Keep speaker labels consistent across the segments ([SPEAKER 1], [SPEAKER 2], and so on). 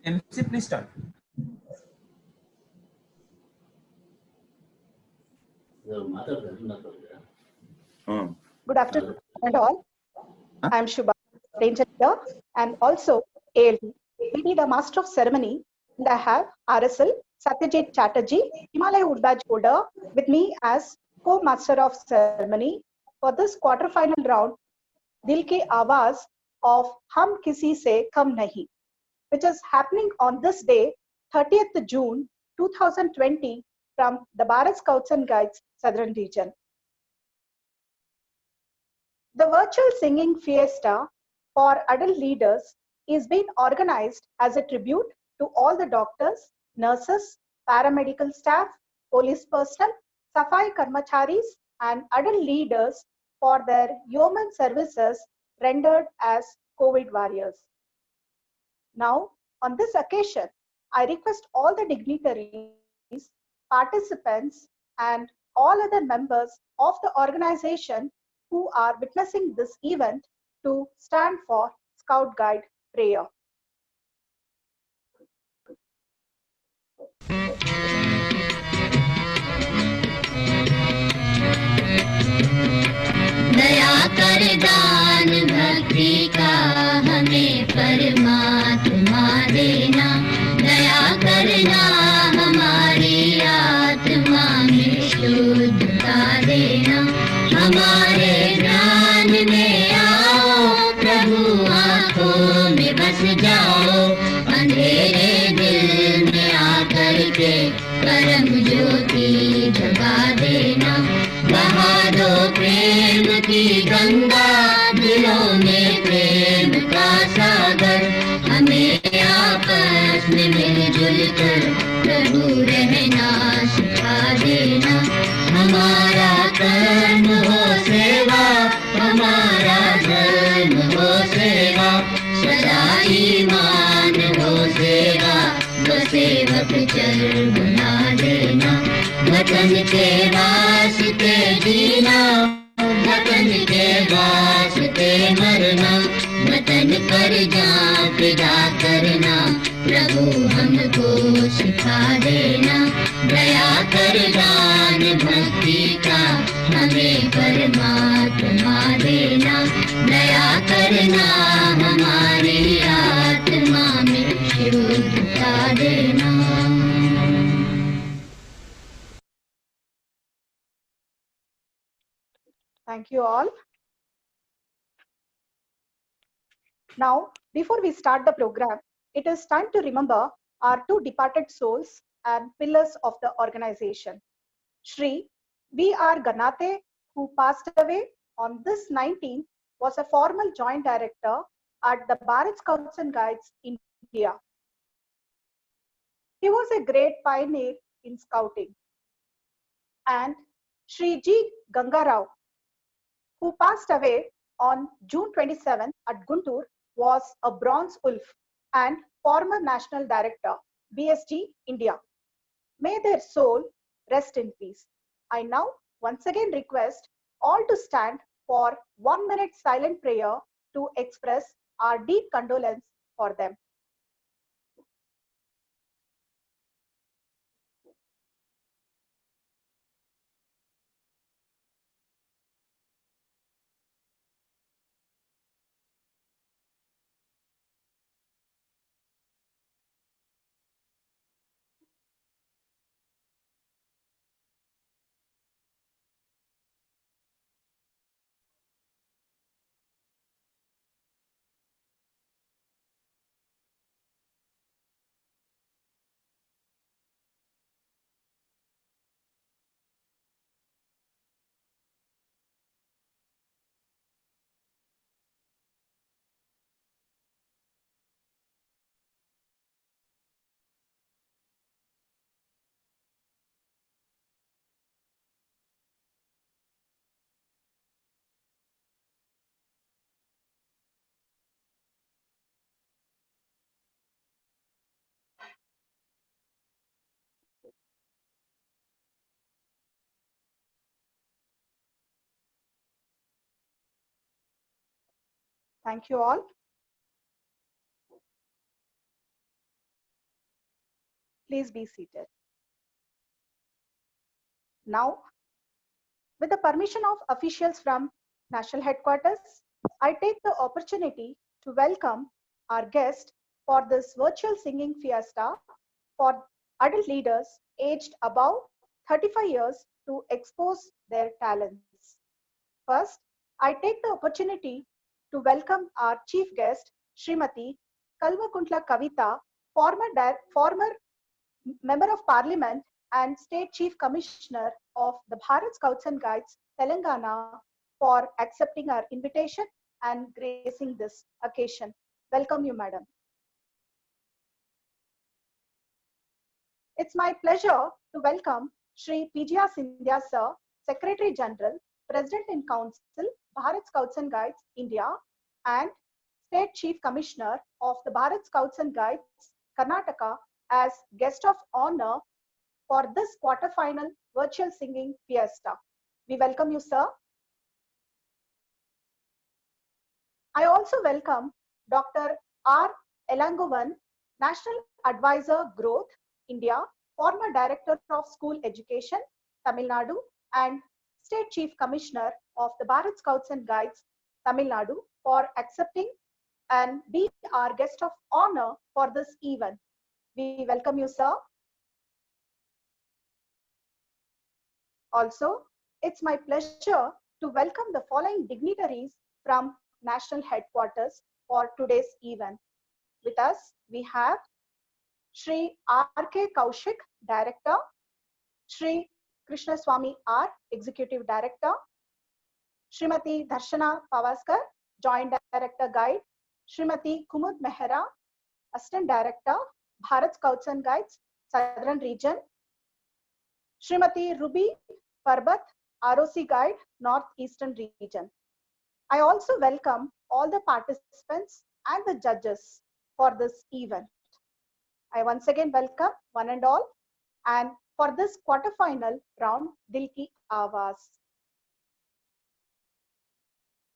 [SPEAKER 1] MC, please start.
[SPEAKER 2] Good afternoon, all. I'm Shubha, Ranger here, and also ALT. PD, the Master of Ceremony, and I have RSL, Satyajit Chatterjee, Himalaya Wood Badge holder, with me as co-master of ceremony for this quarter-final round, Dil Ki Awaaz of Hum Kisi Se Kam Nahi, which is happening on this day, 30th June 2020, from the Bharat Scouts and Guides Southern Region. The virtual singing fiesta for adult leaders is being organized as a tribute to all the doctors, nurses, paramedical staff, police personnel, Safai Karmacharis, and adult leaders for their yeoman services rendered as COVID warriors. Now, on this occasion, I request all the dignitaries, participants, and all other members of the organization who are witnessing this event to stand for Scout Guide prayer.
[SPEAKER 3] दया कर दान भक्ति का हमें परमात्मा देना, दया करना हमारी आत्मा में शुद्धता देना, हमारे ध्यान में आओ प्रभु, आँखों में बस जाओ, अंधेरे दिल में आकर के परम ज्योति जगा देना, बहा दो प्रेम की गंगा, दिलों में प्रेम का सागर, हमें आपस में मिलजुल कर प्रभु रहना सिखा देना, हमारा कर्म हो सेवा, हमारा धर्म हो सेवा, सदा ईमान हो सेवा, वो सेवक चल बना देना, वतन के वास्ते जीना, वतन के वास्ते मरना, वतन पर जान फिदा करना, प्रभु हमको सिखा देना, दया कर दान भक्ति का हमें परमात्मा देना, दया करना हमारी आत्मा में शुद्धता देना.
[SPEAKER 2] Thank you all. Now, before we start the program, it is time to remember our two departed souls and pillars of the organization. Shri B.R. Ganate, who passed away on this 19th, was a former joint director at the Bharat Scouts and Guides, India. He was a great pioneer in scouting. And Shri G. Gangarao, who passed away on June 27 at Guntur, was a bronze wolf and former national director, BSG, India. May their soul rest in peace. I now once again request all to stand for 1 minute silent prayer to express our deep condolence for them. Thank you all. Please be seated. Now, with the permission of officials from National Headquarters, I take the opportunity to welcome our guest for this virtual singing fiesta for adult leaders aged above 35 years to expose their talents. First, I take the opportunity to welcome our chief guest, Srimati Kalvakuntla Kavita, former Member of Parliament and State Chief Commissioner of the Bharat Scouts and Guides, Telangana, for accepting our invitation and gracing this occasion. Welcome you, Madam. It's my pleasure to welcome Shri PGR Sindhya Sir, Secretary General, President in Council, Bharat Scouts and Guides, India, and State Chief Commissioner of the Bharat Scouts and Guides, Karnataka, as guest of honor for this quarterfinal virtual singing fiesta. We welcome you, sir. I also welcome Dr. R. Elangovan, National Advisor Growth, India, former Director of School Education, Tamil Nadu, and State Chief Commissioner of the Bharat Scouts and Guides, Tamil Nadu, for accepting and being our guest of honor for this event. We welcome you, sir. Also, it's my pleasure to welcome the following dignitaries from National Headquarters for today's event. With us, we have Shri R.K. Kaushik, Director, Shri Krishnaswamy R., Executive Director, Srimati Darshana Pavaskar, Joint Director Guide, Srimati Kumud Mehra, Assistant Director, Bharat Scouts and Guides, Southern Region, Srimati Ruby Parbat, ROC Guide, Northeastern Region. I also welcome all the participants and the judges for this event. I once again welcome one and all, and for this quarterfinal round, Dil Ki Awaaz.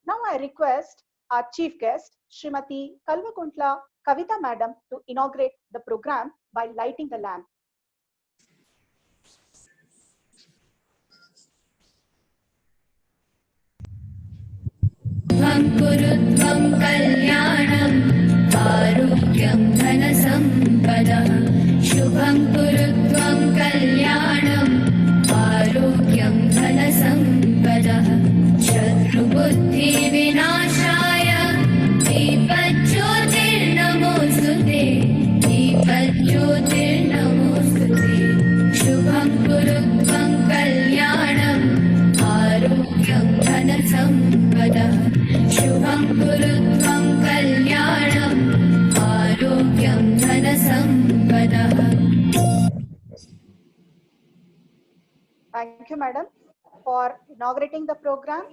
[SPEAKER 2] Now I request our chief guest, Srimati Kalvakuntla Kavita Madam, to inaugurate the program by lighting the lamp.
[SPEAKER 3] Kurutvам kalyanam arogyam dhanasampada shubham kurutvam kalyanam arogyam dhanasampada shatru buddhi vinashaya dipajyotirnamostute dipajyotirnamostute shubham kurutvam kalyanam arogyam dhanasampada Shubham Kurutvam Kalyanam Arogyam Dhanasampada.
[SPEAKER 2] Thank you, Madam, for inaugurating the program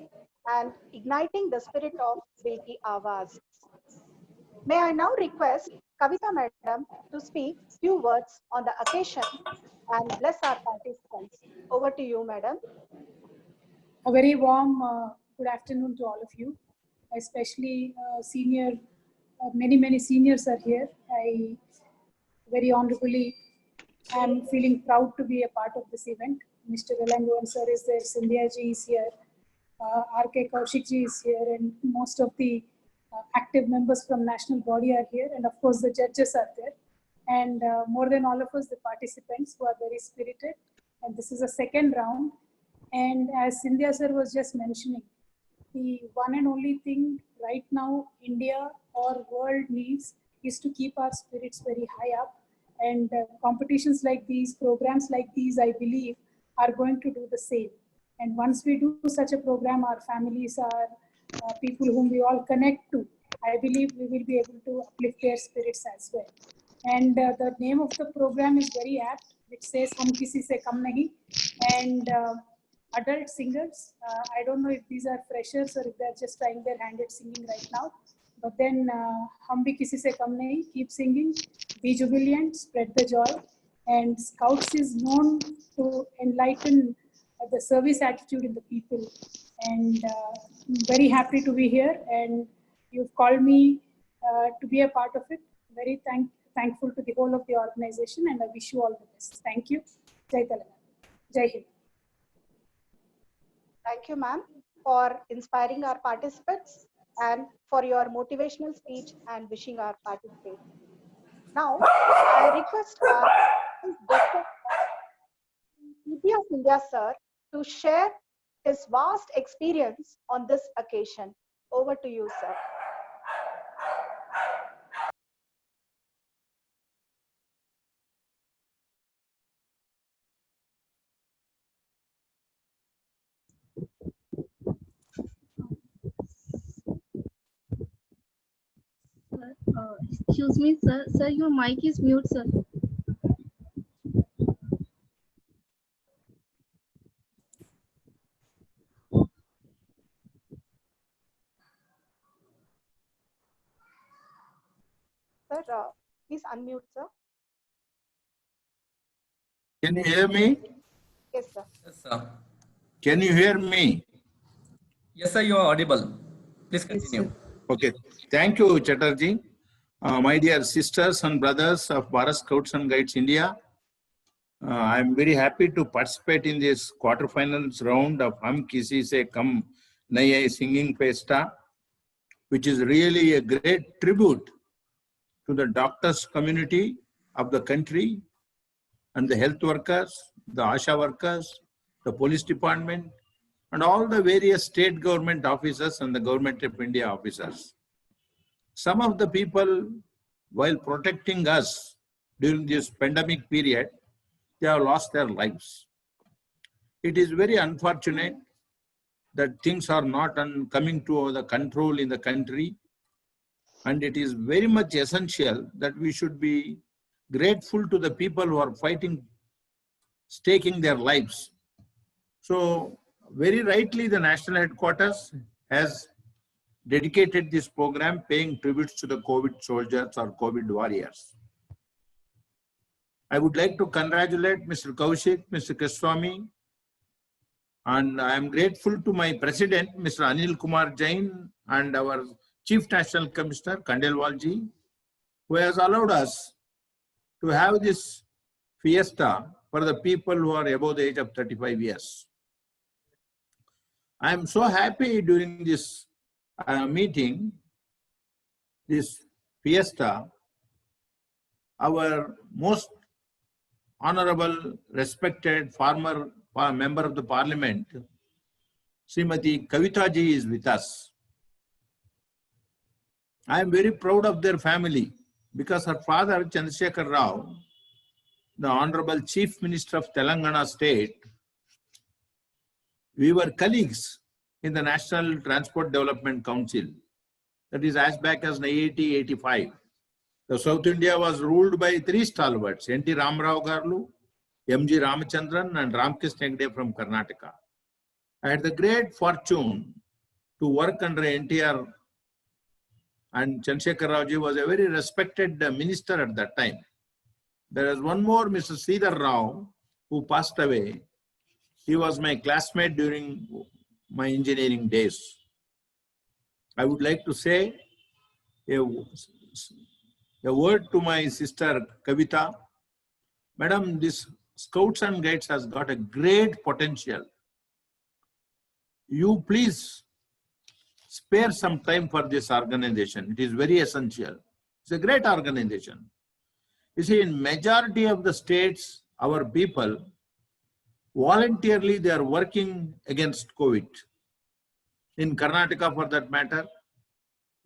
[SPEAKER 2] and igniting the spirit of Dil Ki Awaaz. May I now request Kavita Madam to speak few words on the occasion and bless our participants. Over to you, Madam.
[SPEAKER 1] A very warm good afternoon to all of you, especially many seniors are here. I very honorably am feeling proud to be a part of this event. Mr. Elangovan sir is there, Sindhya ji is here, R.K. Kaushik ji is here, and most of the active members from national body are here, and of course the judges are there, and more than all of us, the participants who are very spirited. And this is a second round, and as Sindhya sir was just mentioning, the one and only thing right now India or world needs is to keep our spirits very high up, and competitions like these, programs like these, I believe are going to do the same. And once we do such a program, our families are people whom we all connect to, I believe we will be able to uplift their spirits as well. And the name of the program is very apt, which says Hum Kisi Se Kam Nahi, and adult singers, I don't know if these are freshers or if they're just trying their hand at singing right now, but then Hum Bhi Kisi Se Kam Nahi, keep singing, be jubilant, spread the joy. And Scouts is known to enlighten the service attitude in the people, and I'm very happy to be here, and you've called me to be a part of it. Very thankful to the whole of the organization, and I wish you all the best. Thank you. Jai Telangana. Jai Hind.
[SPEAKER 2] Thank you, ma'am, for inspiring our participants and for your motivational speech and wishing our participants. Now, I request our Dr. CP of India, sir, to share his vast experience on this occasion. Over to you, sir.
[SPEAKER 4] Excuse me, sir. Sir, your mic is mute, sir.
[SPEAKER 2] Sir, please unmute, sir.
[SPEAKER 5] Can you hear me?
[SPEAKER 2] Yes, sir.
[SPEAKER 6] Yes, sir.
[SPEAKER 5] Can you hear me?
[SPEAKER 6] Yes, sir, you are audible. Please continue.
[SPEAKER 5] Okay. Thank you, Chatterjee. My dear sisters and brothers of Bharat Scouts and Guides India, I am very happy to participate in this quarterfinals round of Hum Kisi Se Kam Naye Singing Festa, which is really a great tribute to the doctors community of the country and the health workers, the ASHA workers, the police department, and all the various state government officers and the Government of India officers. Some of the people, while protecting us during this pandemic period, they have lost their lives. It is very unfortunate that things are not coming to the control in the country, and it is very much essential that we should be grateful to the people who are fighting, staking their lives. So, very rightly, the national headquarters has dedicated this program paying tributes to the COVID soldiers or COVID warriors. I would like to congratulate Mr. Kaushik, Mr. Keswami, and I am grateful to my president, Mr. Anil Kumar Jain, and our Chief National Commissioner, Khandelwalji, who has allowed us to have this fiesta for the people who are above the age of 35 years. I am so happy during this meeting, this fiesta, our most honorable, respected former member of the parliament, Srimati Kavita ji, is with us. I am very proud of their family because her father, Chandrasekhar Rao, the Honorable Chief Minister of Telangana State, we were colleagues in the National Transport Development Council. That is as back as 1980-85. The South India was ruled by three stalwarts, N.T. Ramarao Garlu, M.G. Ramachandran, and Ramkrishna Hegde from Karnataka. I had the great fortune to work under NTR, and Chandrasekhar Rao ji was a very respected minister at that time. There is one more, Mr. Sridhar Rao, who passed away. He was my classmate during my engineering days. I would like to say a word to my sister Kavita. Madam, this Scouts and Guides has got a great potential. You please spare some time for this organization. It is very essential. It's a great organization. You see, in majority of the states, our people, voluntarily, they are working against COVID. In Karnataka, for that matter,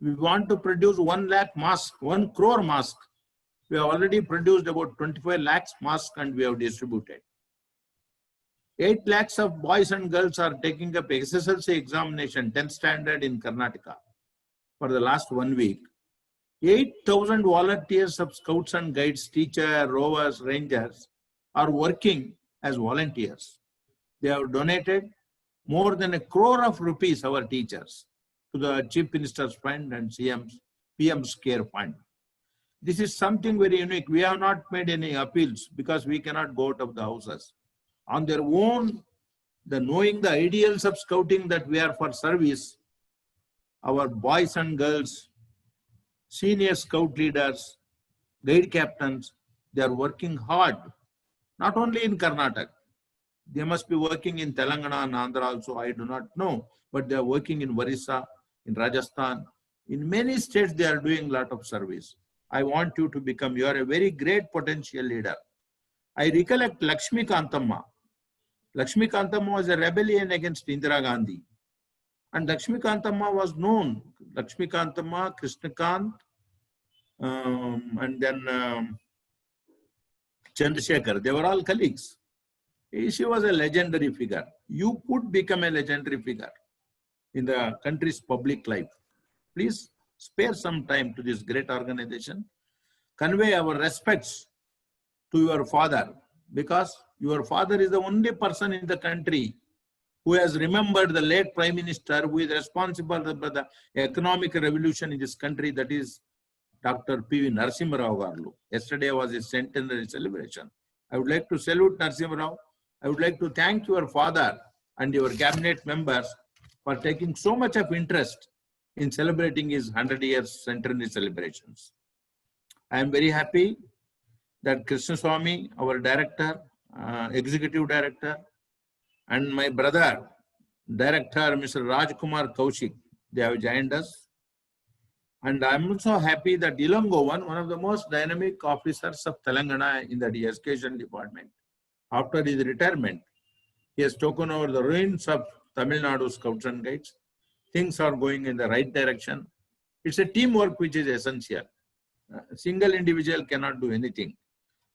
[SPEAKER 5] we want to produce 1 lakh masks, 1 crore masks. We have already produced about 25 lakhs masks and we have distributed. 8 lakhs of boys and girls are taking up SSLC examination, 10th standard in Karnataka for the last 1 week. 8,000 volunteers of Scouts and Guides, teachers, rovers, rangers are working as volunteers. They have donated more than 1 crore of rupees, our teachers, to the Chief Minister's Fund and PM's Care Fund. This is something very unique. We have not made any appeals because we cannot go out of the houses. On their own, knowing the ideals of scouting that we are for service, our boys and girls, senior scout leaders, guide captains, they are working hard, not only in Karnataka. They must be working in Telangana and Andhra also, I do not know, but they are working in Orissa, in Rajasthan. In many states, they are doing a lot of service. I want you to become, you are a very great potential leader. I recollect Lakshmi Kantamma. Lakshmi Kantamma was a rebellion against Indira Gandhi. And Lakshmi Kantamma was known. Lakshmi Kantamma, Krishnakant, and then Chandrasekhar, they were all colleagues. She was a legendary figure. You could become a legendary figure in the country's public life. Please spare some time to this great organization. Convey our respects to your father, because your father is the only person in the country who has remembered the late Prime Minister, who is responsible for the economic revolution in this country, that is Dr. P.V. Narasimha Rao Garu. Yesterday was his centenary celebration. I would like to salute Narasimha Rao. I would like to thank your father and your cabinet members for taking so much of interest in celebrating his 100 years centenary celebrations. I am very happy that Krishnaswamy, our director, executive director, and my brother, director, Mr. Rajkumar Kaushik, they have joined us. And I'm also happy that Ilangovan, one of the most dynamic officers of Telangana in the education department, after his retirement, he has taken over the reins of Tamil Nadu Scouts and Guides. Things are going in the right direction. It's a teamwork which is essential. A single individual cannot do anything.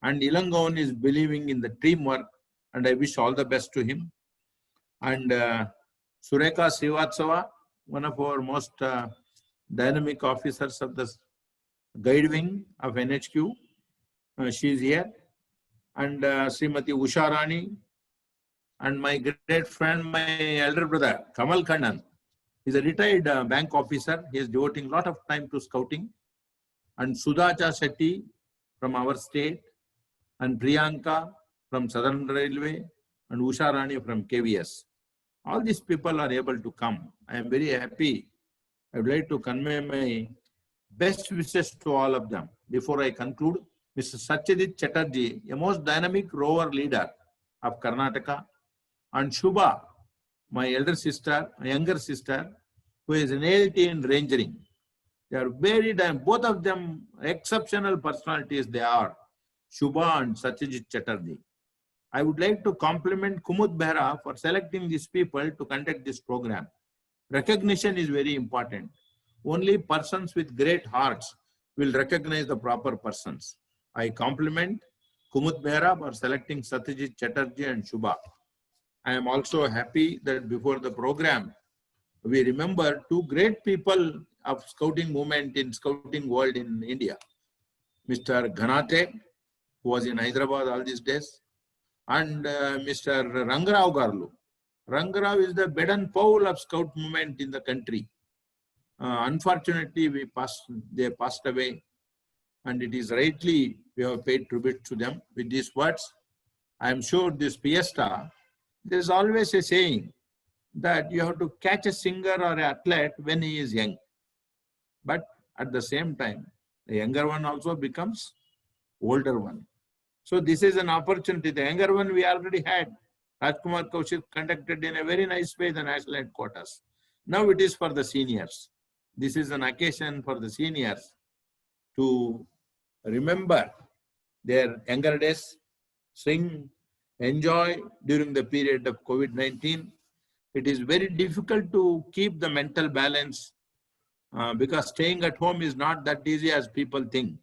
[SPEAKER 5] And Ilangovan is believing in the teamwork, and I wish all the best to him. And Sureka Srivatsava, one of our most dynamic officers of the guide wing of NHQ, she is here. And Srimati Usha Rani, and my great friend, my elder brother, Kamal Kannan, is a retired bank officer. He is devoting a lot of time to scouting. And Sudacha Shetty from our state, and Priyanka from Southern Railway, and Usha Rani from KVS. All these people are able to come. I am very happy. I would like to convey my best wishes to all of them. Before I conclude, Mr. Satyajit Chatterjee, a most dynamic rover leader of Karnataka, and Shubha, my elder sister, my younger sister, who is an ALT in rangering. They are very both of them exceptional personalities they are, Shubha and Satyajit Chatterjee. I would like to compliment Kumud Behra for selecting these people to conduct this program. Recognition is very important. Only persons with great hearts will recognize the proper persons. I compliment Kumud Behra for selecting Satyajit Chatterjee and Shubha. I am also happy that before the program, we remember two great people of scouting movement in scouting world in India. Mr. Ghanate, who was in Hyderabad all these days, and Mr. Rangarao Garlu. Rangarao is the bed and pole of scout movement in the country. Unfortunately, they passed away, and it is rightly we have paid tribute to them with these words. I am sure this fiesta, there is always a saying that you have to catch a singer or an athlete when he is young. But at the same time, the younger one also becomes older one. So this is an opportunity. The younger one we already had. Rajkumar Kaushik conducted in a very nice way the national headquarters. Now it is for the seniors. This is an occasion for the seniors to remember their younger days, sing, enjoy during the period of COVID-19. It is very difficult to keep the mental balance because staying at home is not that easy as people think.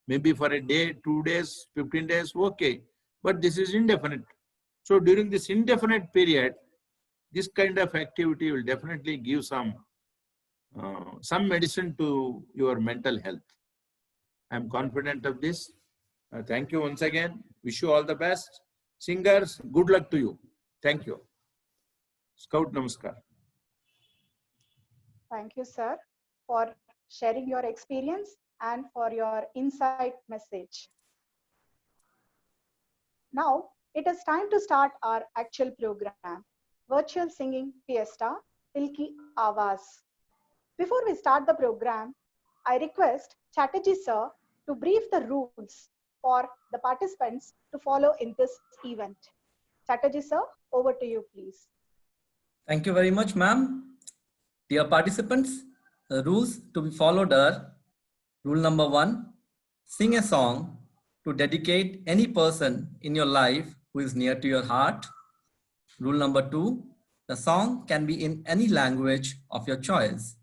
[SPEAKER 5] Maybe for a day, 2 days, 15 days, okay. But this is indefinite. So during this indefinite period, this kind of activity will definitely give some medicine to your mental health. I am confident of this. Thank you once again. Wish you all the best. Singers, good luck to you. Thank you. Scout Namaskar.
[SPEAKER 2] Thank you, sir, for sharing your experience and for your insight message. Now, it is time to start our actual program, Virtual Singing Fiesta, Dil Ki Awaaz. Before we start the program, I request Chatterjee sir to brief the rules for the participants to follow in this event. Chatterjee sir, over to you, please.
[SPEAKER 6] Thank you very much, ma'am. Dear participants, the rules to be followed are: rule number 1, sing a song to dedicate any person in your life who is near to your heart. Rule number 2, the song can be in any language of your choice.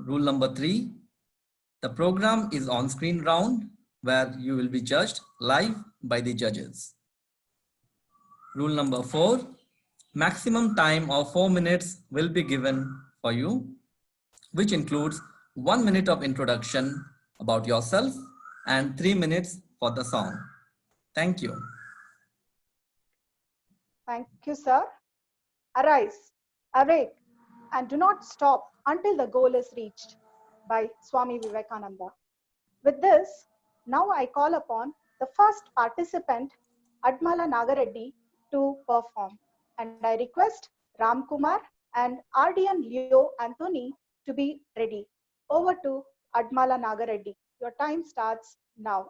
[SPEAKER 6] Rule number 3, the program is on-screen round where you will be judged live by the judges. Rule number 4, maximum time of 4 minutes will be given for you, which includes 1 minute of introduction about yourself and 3 minutes for the song. Thank you.
[SPEAKER 2] Thank you, sir. Arise, awake, and do not stop until the goal is reached, by Swami Vivekananda. With this, now I call upon the first participant, Admala Nagareddy, to perform. And I request Ram Kumar and RDN Leo Anthony to be ready. Over to Admala Nagareddy. Your time starts now.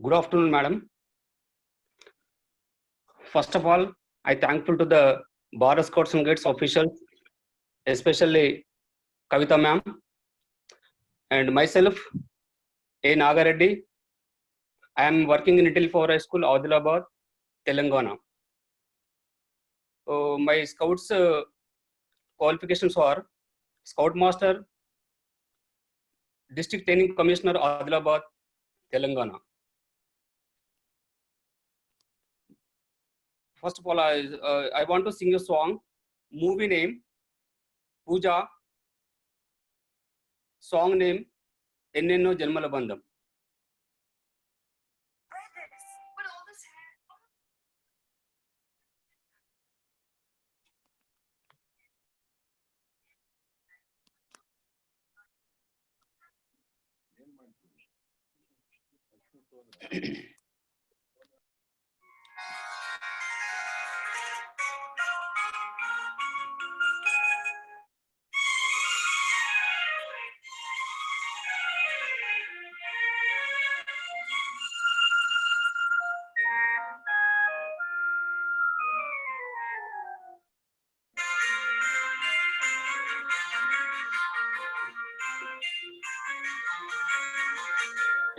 [SPEAKER 7] Good afternoon, madam. First of all, I thankful to the Bharat Scouts and Guides officials, especially Kavita ma'am, and myself, A. Nagareddy. I am working in Little Four High School, Adilabad, Telangana. My Scouts qualifications are Scout Master, District Training Commissioner, Adilabad, Telangana. First of all, I want to sing a song. Movie name, Pooja. Song name, Ennenno Janmala Bandham.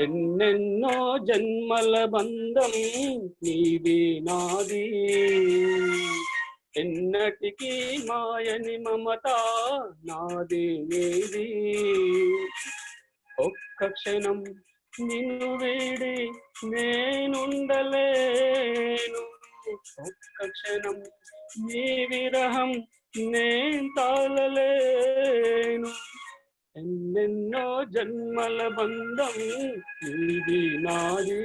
[SPEAKER 7] ఎన్నెన్నో జన్మల బంధం నీది నాది, ఎన్నటికీ మాయని మమత నాది నీది. ఒక్క క్షణం నిన్ను వీడి నేనుండలేను, ఒక్క క్షణం నీ విరహం నేను తాళలేను. ఎన్నెన్నో జన్మల బంధం నీది నాది,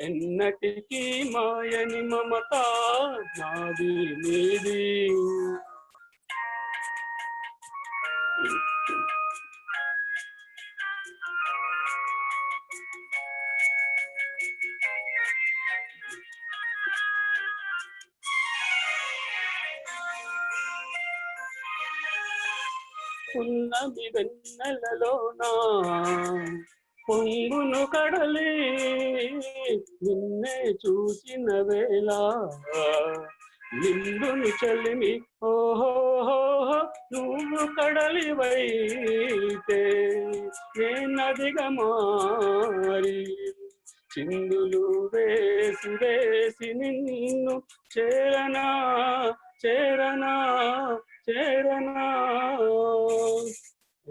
[SPEAKER 7] ఎన్నటికీ మాయని మమత నాది నీది. ఉన్నది వెన్నెలలోనా పొంగును కడలి, నిన్నే చూసిన వేళ నిండుని చలిమి. ఓహో నువ్వు కడలివైతే నేనదిగా మారి, చిందులు వేసి వేసి నిన్ను చేరనా చేరనా చేరనా.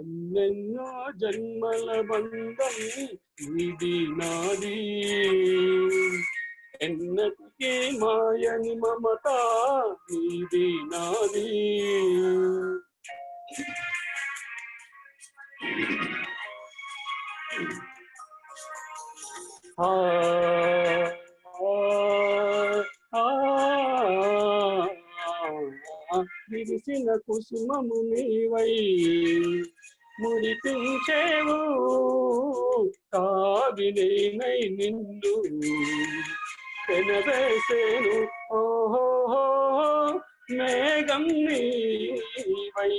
[SPEAKER 7] ఎన్నెన్నో జన్మల బంధం నీది నాది, ఎన్నటికీ మాయని మమత నీది నాది. విరిసిన కుసుమము నీవై మురిపించేవు, కావినేనై నిన్ను పెనవేసేను. ఓహో మేఘం నీవై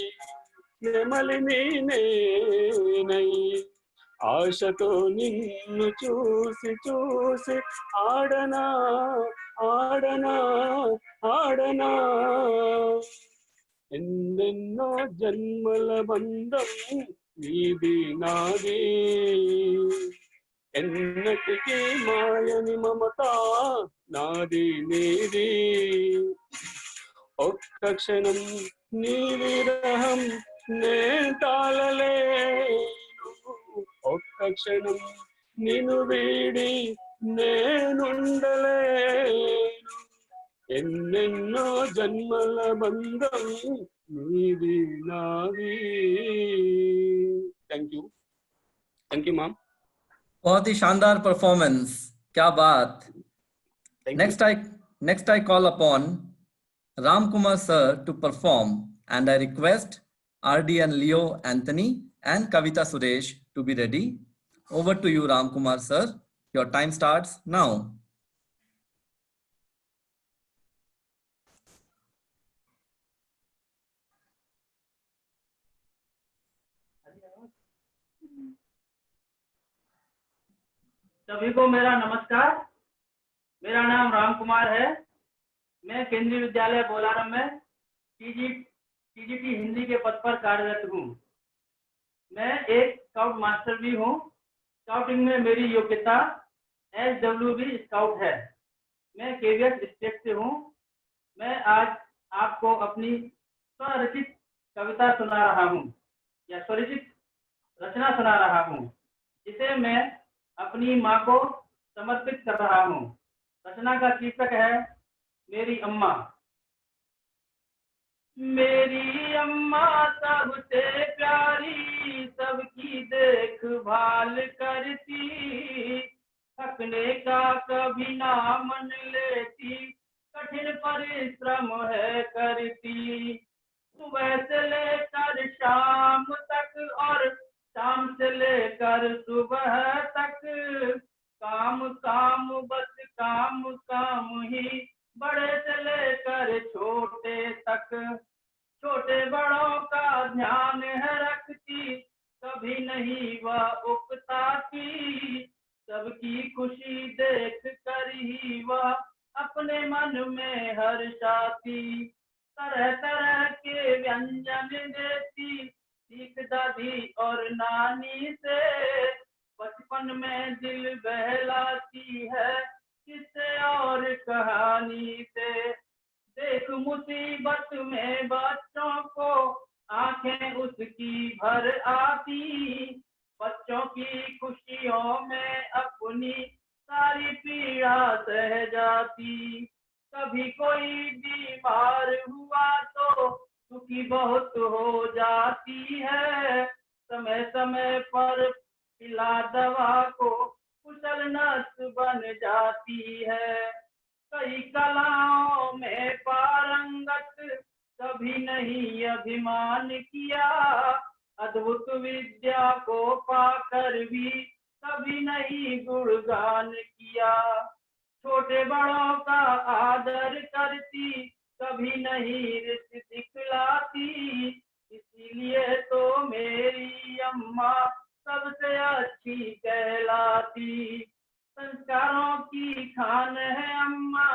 [SPEAKER 7] నెమలి నేనై
[SPEAKER 8] ఆశతో నిన్ను చూసి చూసి ఆడనా ఆడనా ఆడనా ఎన్నెన్నో జన్మల బంధం నీది నాది ఎన్నటికీ మాయని మమత నాది నీది ఒక్క క్షణం నీ విరహం నే తాళలేను ఒక్క క్షణం నిన్ను వీడి నేనుండలేను ఎన్నెన్నో జన్మల బంధం నీది నాది థ్యాంక్ యూ మ్యామ్
[SPEAKER 6] बहुत ही शानदार परफॉर्मेंस, क्या बात। Next I call upon Ram Kumar sir to perform, and I request RD and Leo Anthony and Kavita Suresh to be ready. Over to you, Ram Kumar sir. Your time starts now.
[SPEAKER 9] सभी को मेरा नमस्कार। मेरा नाम राम कुमार है। मैं केंद्रीय विद्यालय बोलारम में टीजीटी हिंदी के पद पर कार्यरत हूँ। मैं एक स्काउट मास्टर भी हूँ। स्काउटिंग में मेरी योग्यता SWB स्काउट है। मैं केवीएस स्टेट से हूँ। मैं आज आपको अपनी स्वरचित कविता सुना रहा हूँ या स्वरचित रचना सुना रहा हूँ, जिसे मैं अपनी माँ को समर्पित कर रहा हूँ। रचना का शीर्षक है मेरी अम्मा। मेरी अम्मा सबसे प्यारी, सबकी देखभाल करती, थकने का कभी नाम न लेती, कठिन परिश्रम है करती। सुबह से लेकर शाम तक और शाम से लेकर सुबह तक, काम काम बस काम काम ही, बड़े से लेकर छोटे तक। छोटे बड़ों का ध्यान है रखती, कभी नहीं वह उकताती, सबकी खुशी देख कर ही वह अपने मन में हर्षाती। तरह तरह के व्यंजन देती, सीख दादी और नानी से, बचपन में दिल बहलाती है किससे और कहानी से। देख मुसीबत में बच्चों को आंखें उसकी भर आती, बच्चों की खुशियों में अपनी सारी पीड़ा सह जाती। कभी कोई बीमार हुआ तो दुखी बहुत हो जाती है, समय समय पर पिला दवा को कुशल नर्स बन जाती है। कई कलाओं में पारंगत, कभी नहीं अभिमान किया, अद्भुत विद्या को पाकर भी कभी नहीं गुणगान किया। छोटे बड़ों का आदर करती, कभी नहीं रिश्ते दिखलाती, इसीलिए तो मेरी अम्मा सबसे अच्छी कहलाती। संस्कारों की खान है अम्मा,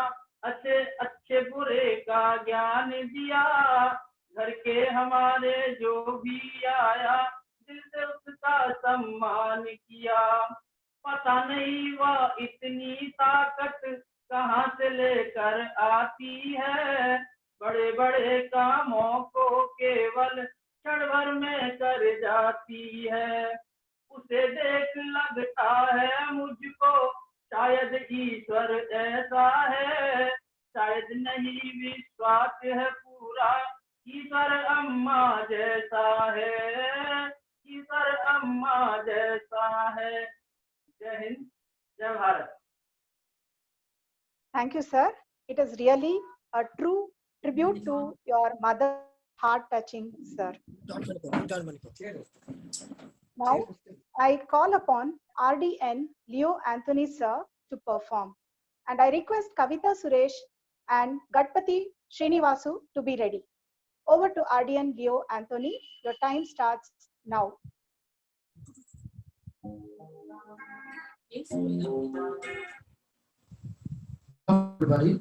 [SPEAKER 9] अच्छे अच्छे बुरे का ज्ञान दिया, घर के हमारे जो भी आया दिल से उसका सम्मान किया। पता नहीं वह इतनी ताकत कहाँ से लेकर आती है, बड़े बड़े कामों को केवल क्षण भर में कर जाती है। उसे देख लगता है मुझको शायद ईश्वर ऐसा है, शायद नहीं विश्वास है पूरा ईश्वर अम्मा जैसा है, ईश्वर अम्मा जैसा है। जय हिंद, जय Bharat.
[SPEAKER 2] Thank you, sir. It is really a true tribute to your mother, heart-touching, sir. Now, I call upon RDN Leo Anthony, sir, to perform. And I request Kavita Suresh and Gatpati Srinivasu to be ready. Over to RDN Leo Anthony. Your time starts now.
[SPEAKER 10] Everybody,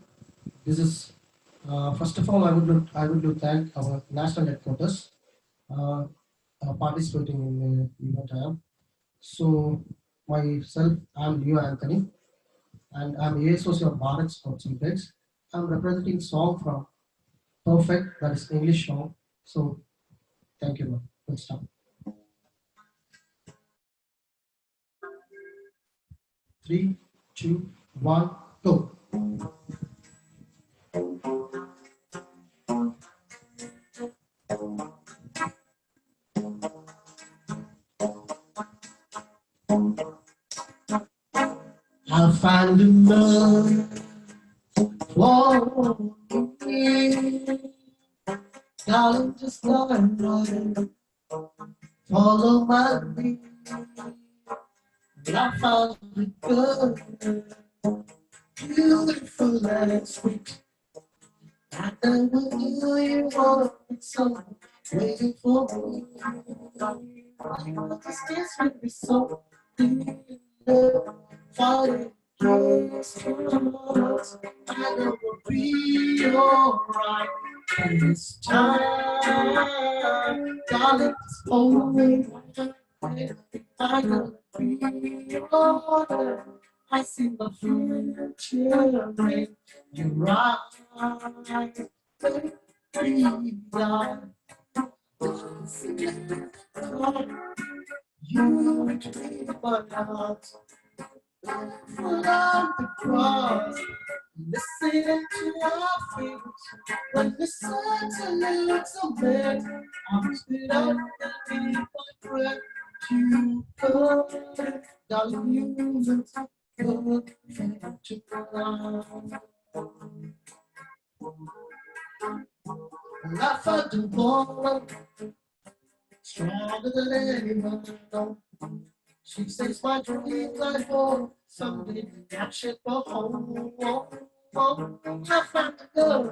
[SPEAKER 10] this is first of all I would like to thank our national headquarters participating in the event. So myself, I'm Leo Anthony, and I'm a associate of Bharat Scouts and Guides. I'm representing song from Perfect, that is English song. So thank you, ma'am. Good start. 3, 2, 1, go. I found a love for me. Darling, just go and run. Follow my lead. I found it good, beautiful and sweet. I never knew you wanted someone waiting for me. I know this dance would be so deep. Falling close to us, I know we'll be alright. And this time, darling, it's over. I know we'll be alright. I see my future in your eyes. Baby, you between my heart. Foot on the cross, listening to our feet. When the sun looks a bit, I'm spit up and keep my breath. You go, darling, you look good tonight. Life I do want, stronger than anyone know. She says my dreams I want someday I should go home. I found the girl.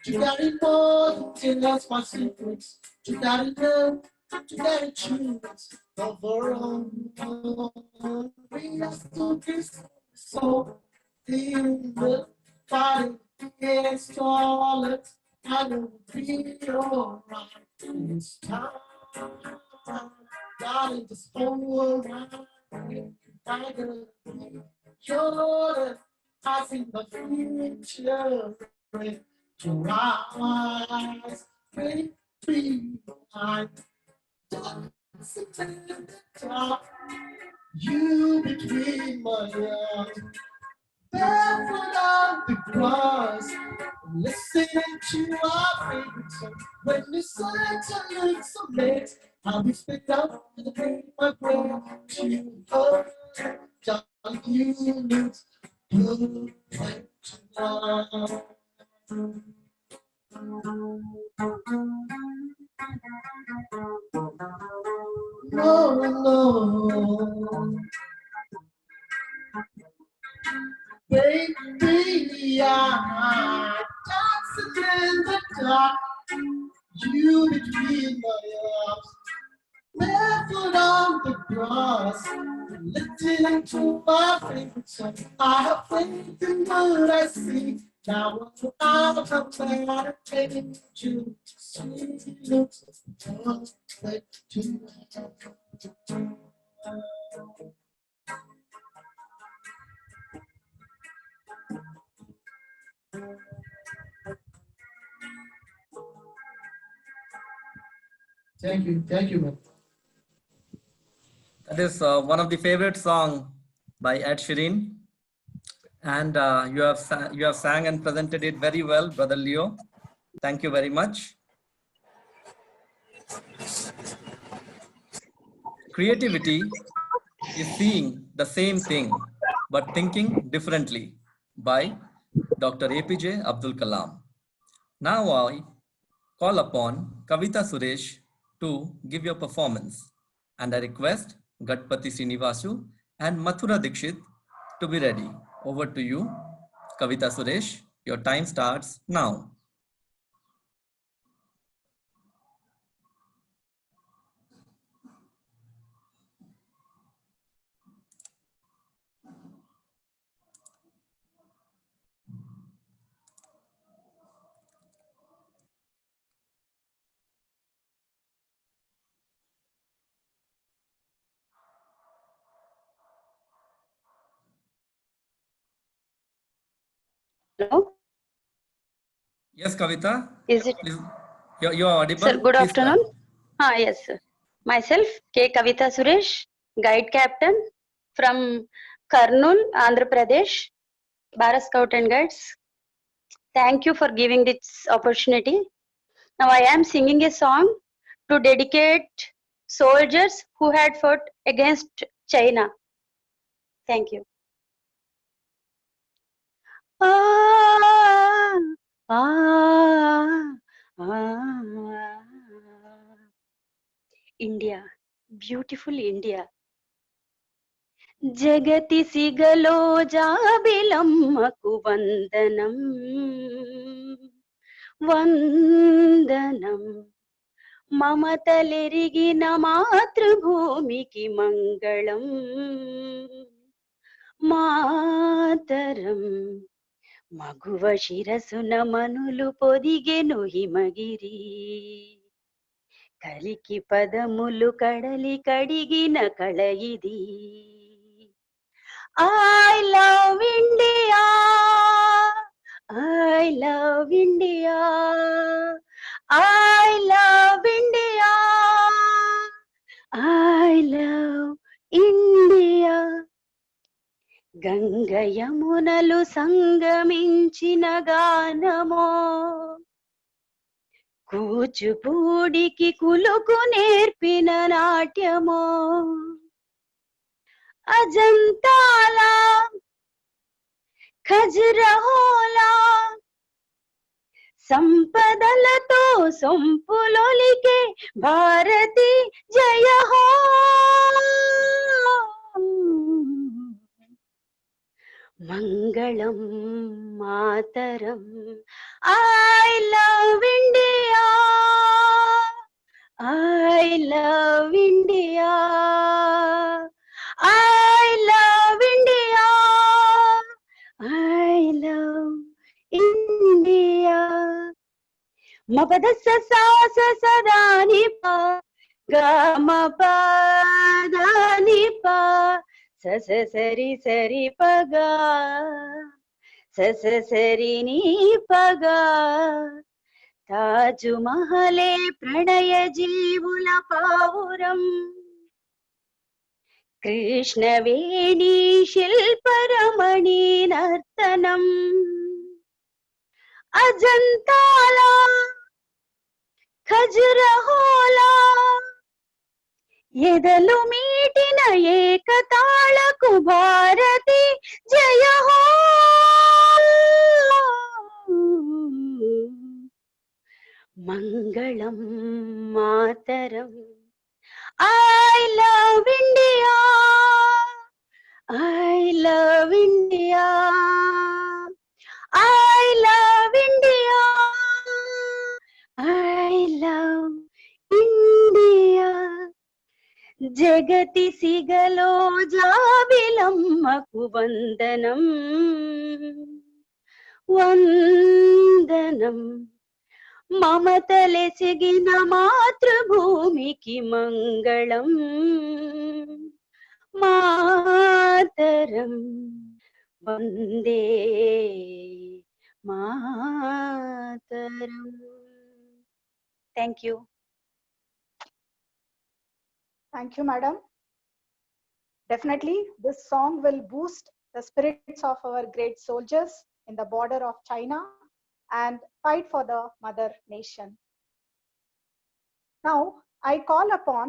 [SPEAKER 10] You gotta know till that's my secrets. You gotta know, you gotta choose overall. We are still this so in the fight against all it. I know we'll be alright. It's time. Darling, just hold around. I gotta be your. I see my future. Your eyes, pretty, pretty eyes. Dancing to the top. You between my arms. Barefoot on the grass. Listening to our favorite song. When the sun looks so late, I'll be spit up in the pain my breath. To her, darling, you look perfect tonight. No, no. Baby, I'm dancing in the dark. You between my arms. Barefoot on the grass, listening to my favorite song. I have faith in what I see. Now I'm out of there, taking you to see. Looks perfect tonight. Thank you, ma'am.
[SPEAKER 6] That is one of the favorite song by Ed Sheeran, and you have sang and presented it very well, Brother Leo. Thank you very much. Creativity is seeing the same thing but thinking differently by Dr. APJ Abdul Kalam. Now I call upon Kavita Suresh to give your performance, and I request Gatpati Srinivasu and Mathura Dikshit to be ready. Over to you, Kavita Suresh. Your time starts now.
[SPEAKER 11] Hello,
[SPEAKER 6] Yes, Kavita.
[SPEAKER 11] is it,
[SPEAKER 6] Please, you are audible.
[SPEAKER 11] sir? Good
[SPEAKER 6] Please start.
[SPEAKER 11] afternoon. Yes, sir. Myself, K. Kavita Suresh, guide captain from Kurnool, Andhra Pradesh, Bharat Scout and Guides. Thank you for giving this opportunity. Now I am singing a song to dedicate soldiers who had fought against China. Thank you. Ah, ah, ah. India, beautiful India. జగతి సిగలో జాబిలమ్మకు వందనం వందనం మమతలెరిగిన మాతృభూమికి మంగళం మాతరం మగువ శిరసున మనులు పొదిగెను హిమగిరి కలికి పదములు కడలి కడిగిన కళయిది I love India, I love India, I love India, I love India. Ganga యమునలు సంగమించిన గానమో కూచిపూడికి కులుకు నేర్పిన నాట్యమో అజంతాలా ఖజురహోలా సంపదలతో సొంపులొలికే భారతి జయ హో మంగళం మాతరం I love India I love India I love India. I love India. Mabadasa sa sada ni pa ga ma pa da ni pa sa sa sari sari pa ga sa sa sari ni pa ga Taju Mahale pranaya jeevula pavuram Krishnaveni శిల్పరమణి నర్తనం అజంతాల ఖజురహోలా ఎదలు మీటిన ఏకతాళకు భారతి జయ హో మంగళం మాతరం I love India. I love India. I love India. I love India. జగతి సిగలో జాబిలమ్మకు వందనం వందనం మమతలెసిగిన మాతృభూమికి మంగళం మాతరం Vande Mataram. Thank you.
[SPEAKER 2] Thank you, madam. Definitely, this song will boost the spirits of our great soldiers in the border of China and fight for the mother nation. Now, I call upon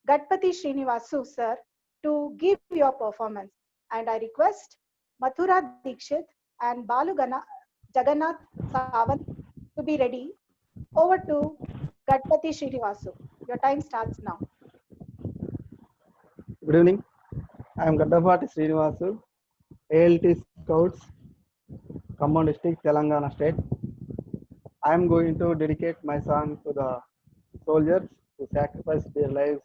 [SPEAKER 2] Gatpati Srinivasu sir to give your performance, and I request Mathura Dikshit and Balu Jagannath Sawant to be ready. Over to Gatpati Srinivasu. Your time starts now.
[SPEAKER 12] Good evening. I am Gaddapati Srinivasu, ALT Scouts, Khammam District, Telangana State. I am going to dedicate my song to the soldiers who sacrificed their lives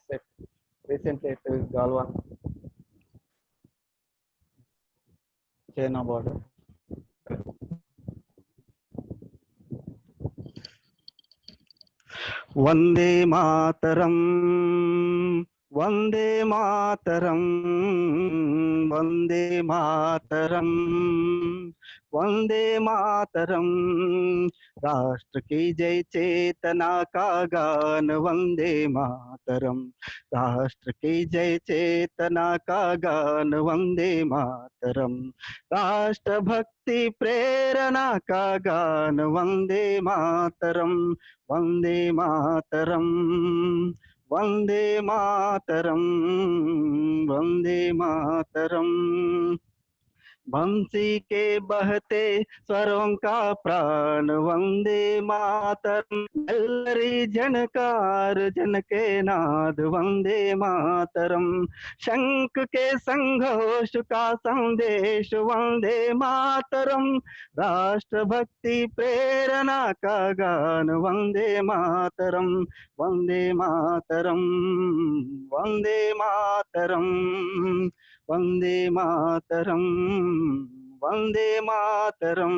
[SPEAKER 12] recently at Galwan, China border. Vande Mataram, Vande Mataram, Vande Mataram, Vande Mataram. राष्ट्र की जय चेतना का गान वंदे मातरम। राष्ट्र की जय चेतना का गान वंदे मातरम। राष्ट्र भक्ति प्रेरणा का गान वंदे मातरम। वंदे मातरम। वंदे मातरम। वंदे मातरम। बंसी के बहते स्वरों का प्राण वंदे मातरम। ललरी झनकार जन के नाद वंदे मातरम। शंख के संघोष का संदेश वंदे मातरम। राष्ट्र भक्ति प्रेरणा का गान वंदे मातरम। वंदे मातरम। वंदे मातरम। वंदे मातरम। वंदे मातरम।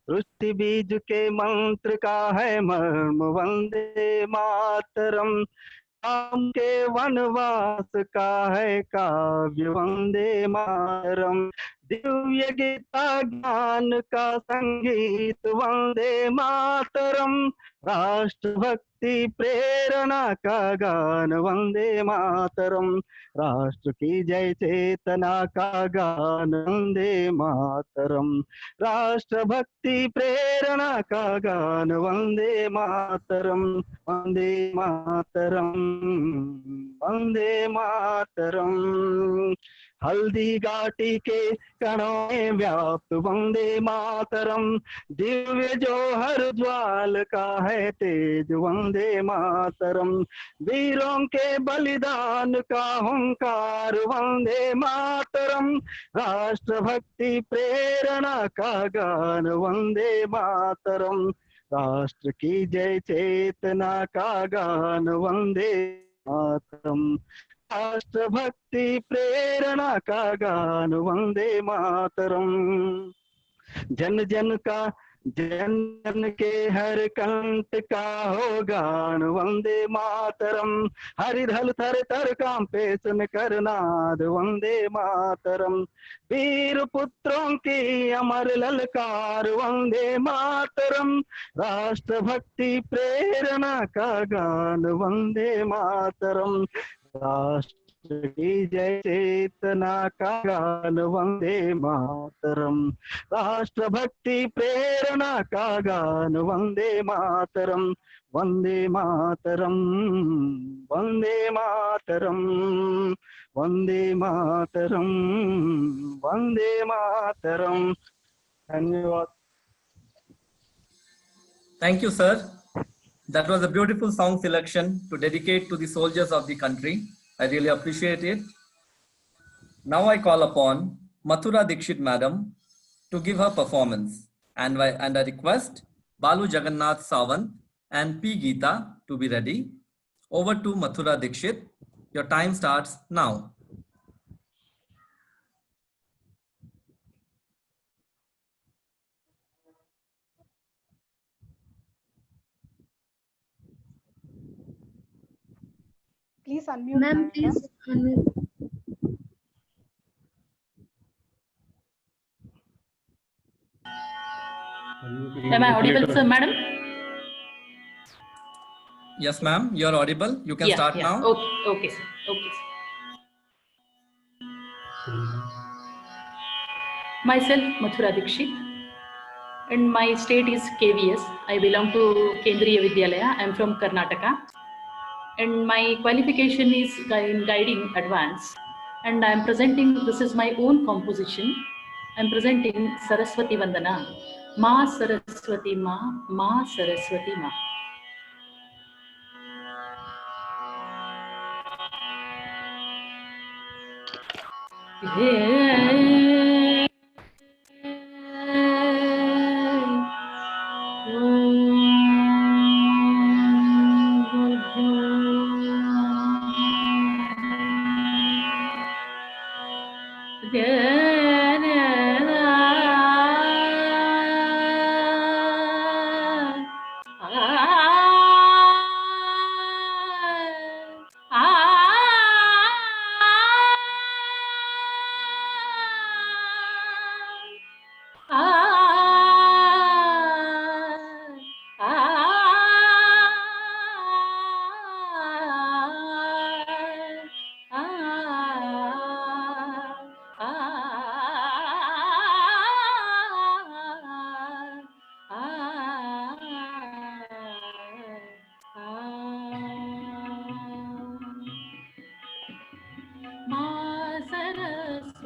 [SPEAKER 12] सृष्टि बीज के मंत्र का है मर्म वंदे मातरम। राम के वनवास का है काव्य वंदे मातरम। दिव्य गीता ज्ञान का संगीत वंदे मातरम। राष्ट्र भक्ति प्रेरणा का गान वंदे मातरम। राष्ट्र की जय चेतना का गान वंदे मातरम। राष्ट्र भक्ति प्रेरणा का गान वंदे मातरम। वंदे मातरम। वंदे मातरम। हल्दी घाटी के कणों में व्याप्त वंदे मातरम। दिव्य जोहर ज्वाल का है तेज वंदे मातरम। वीरों के बलिदान का हुंकार वंदे मातरम। राष्ट्र भक्ति प्रेरणा का गान वंदे मातरम। राष्ट्र की जय चेतना का गान वंदे मातरम। राष्ट्र भक्ति प्रेरणा का गान वंदे मातरम। जन जन का जन जन के हर कंठ का हो गान वंदे मातरम। हरिधल थर थर कांपे सुन कर नाद वंदे मातरम। वीर पुत्रों की अमर ललकार वंदे मातरम। राष्ट्र भक्ति प्रेरणा का गान वंदे मातरम। राष्ट्र की जय चेतना का गान वंदे मातरम। राष्ट्र भक्ति प्रेरणा का गान वंदे मातरम। वंदे मातरम। वंदे मातरम। वंदे मातरम। वंदे मातरम। धन्यवाद।
[SPEAKER 6] Thank you, sir. That was a beautiful song selection to dedicate to the soldiers of the country. I really appreciate it. Now I call upon Mathura Dikshit madam to give her performance. And I request Balu Jagannath Sawant and P. Geeta to be ready. Over to Mathura Dikshit. Your time starts now.
[SPEAKER 2] Please unmute.
[SPEAKER 4] Ma'am,
[SPEAKER 2] madam.
[SPEAKER 4] please unmute.
[SPEAKER 9] Am I audible, sir, madam?
[SPEAKER 6] Yes, ma'am, you're audible. You can start now.
[SPEAKER 9] Okay, okay, sir. Okay, sir. Myself, Mathura Dikshit, and my state is KVS. I belong to Kendriya Vidyalaya. I am from Karnataka, and my qualification is in guiding advance. And I am presenting. This is my own composition. I am presenting Saraswati Vandana. Ma Saraswati Ma, Ma Saraswati Ma.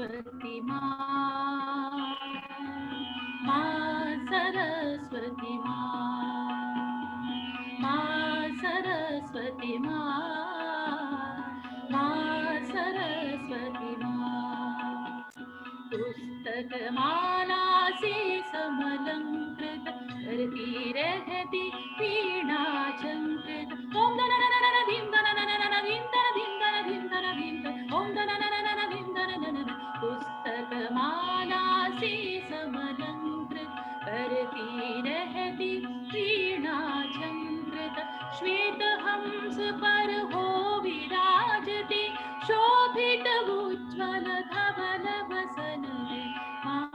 [SPEAKER 3] Saraswati माँ, माँ सरस्वती माँ, माँ सरस्वती माँ, माँ सरस्वती माँ। पुस्तक माला से समलंकृत करती रहती वीणा झंकृत। ओम दन नन नन धीम दन नन नन धीम दन धीम दन धीम दन धीम दन ओम दन नन नन धीम दन नन नन। पुस्तक माला से समलंकृत करती रहती वीणा झंकृत। श्वेत हंस पर हो विराजती शोभित उज्ज्वल धवल वसन है माँ,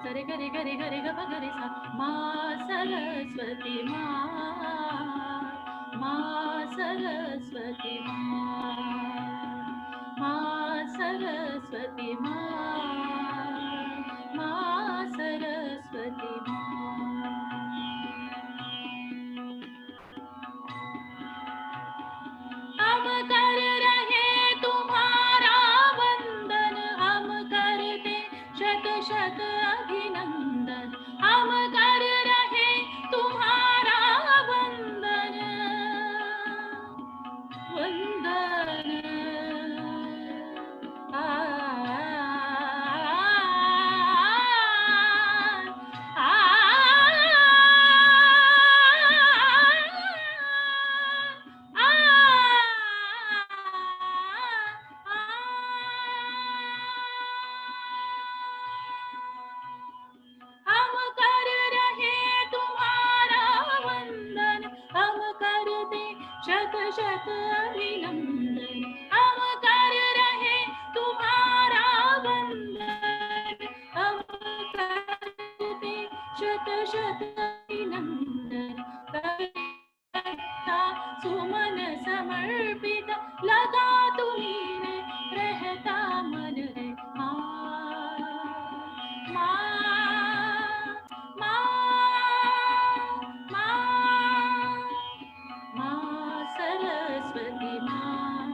[SPEAKER 3] सरे गरे गरे गरे ग गरे सा। माँ सरस्वती माँ, माँ सरस्वती माँ, माँ सरस्वती माँ, माँ सरस्वती माँ। हम कर रहे तुम्हारा वंदन, हम करते शत शत अभिनंदन। हम कर रहे तुम्हारा वंदन, वंदन। हम कर रहे तुम्हारा वंदन, हम करते शत शत अभिनंदन। हम कर रहे तुम्हारा वंदन, हम करते शत शत अभिनंदन। करता सुमन समर्पित लगा तुम्हें रहता मन है माँ, माँ, माँ सरस्वती माँ,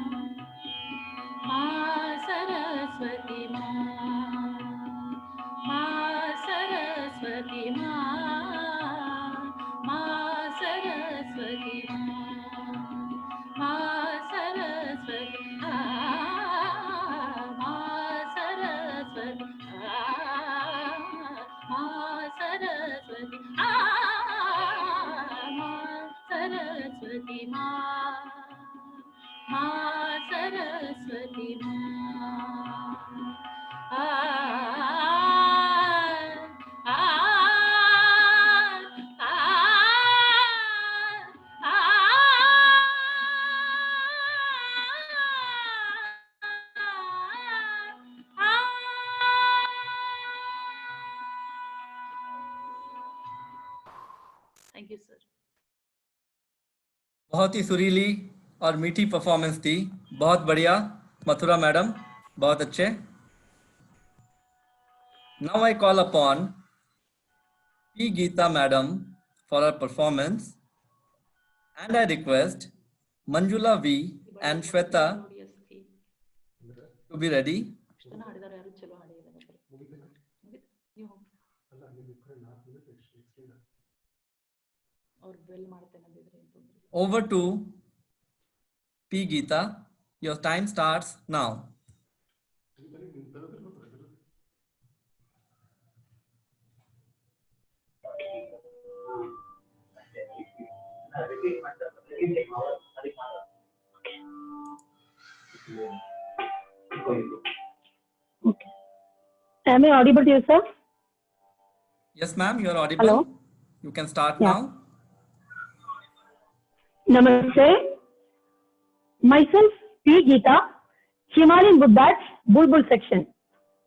[SPEAKER 3] माँ सरस्वती माँ, माँ सरस्वती माँ, माँ सरस्वती माँ, माँ सरस्वती माँ सरस्वती माँ सरस्वती सरस्वती माँ, माँ सरस्वती माँ। Thank you, sir.
[SPEAKER 6] बहुत ही सुरीली और मीठी परफॉर्मेंस थी, बहुत बढ़िया मथुरा मैडम, बहुत अच्छे। Now I call upon P. Geeta madam for her performance, and I request Manjula V and Shweta to be ready. Over to P. Geeta. Your time starts now.
[SPEAKER 13] Okay. Am I audible to you, sir?
[SPEAKER 6] Yes, ma'am, you are audible.
[SPEAKER 13] Hello?
[SPEAKER 6] You can start
[SPEAKER 13] Yeah.
[SPEAKER 6] now.
[SPEAKER 13] Namaste. Myself, P. Geeta, Himalayan Buddhas, Bulbul section.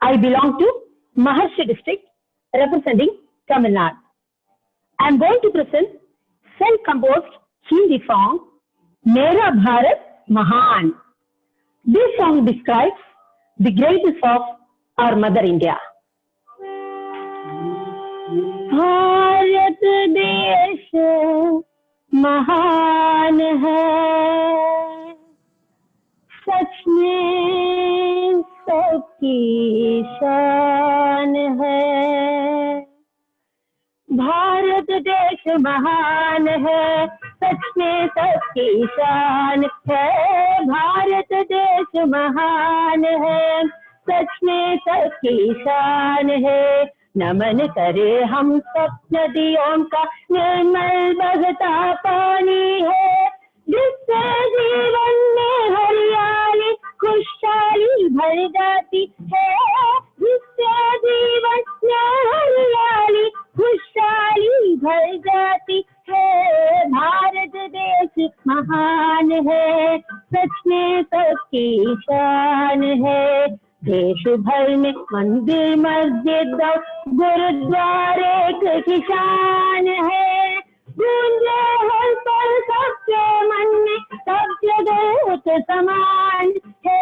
[SPEAKER 13] I belong to Maharshi district, representing Tamil Nadu. I am going to present self-composed Hindi song, Mera Bharat Mahan. This song describes the greatness of our Mother India. Bharat देश महान है, सच में सबकी शान है। भारत देश महान है, सच में सबकी शान है। भारत देश महान है, सच में सबकी शान है। नमन करे हम सब नदियों का निर्मल बहता पानी है, जिससे जीवन में हरियाली खुशहाली भर जाती है, जिससे जीवन में हरियाली खुशहाली भर जाती है। भारत देश महान है, सच में सबकी शान है। देश भर में मंदिर मस्जिद गुरुद्वारे की शान है, गूंजे हर पल सबके मन में सब जगह एक समान है,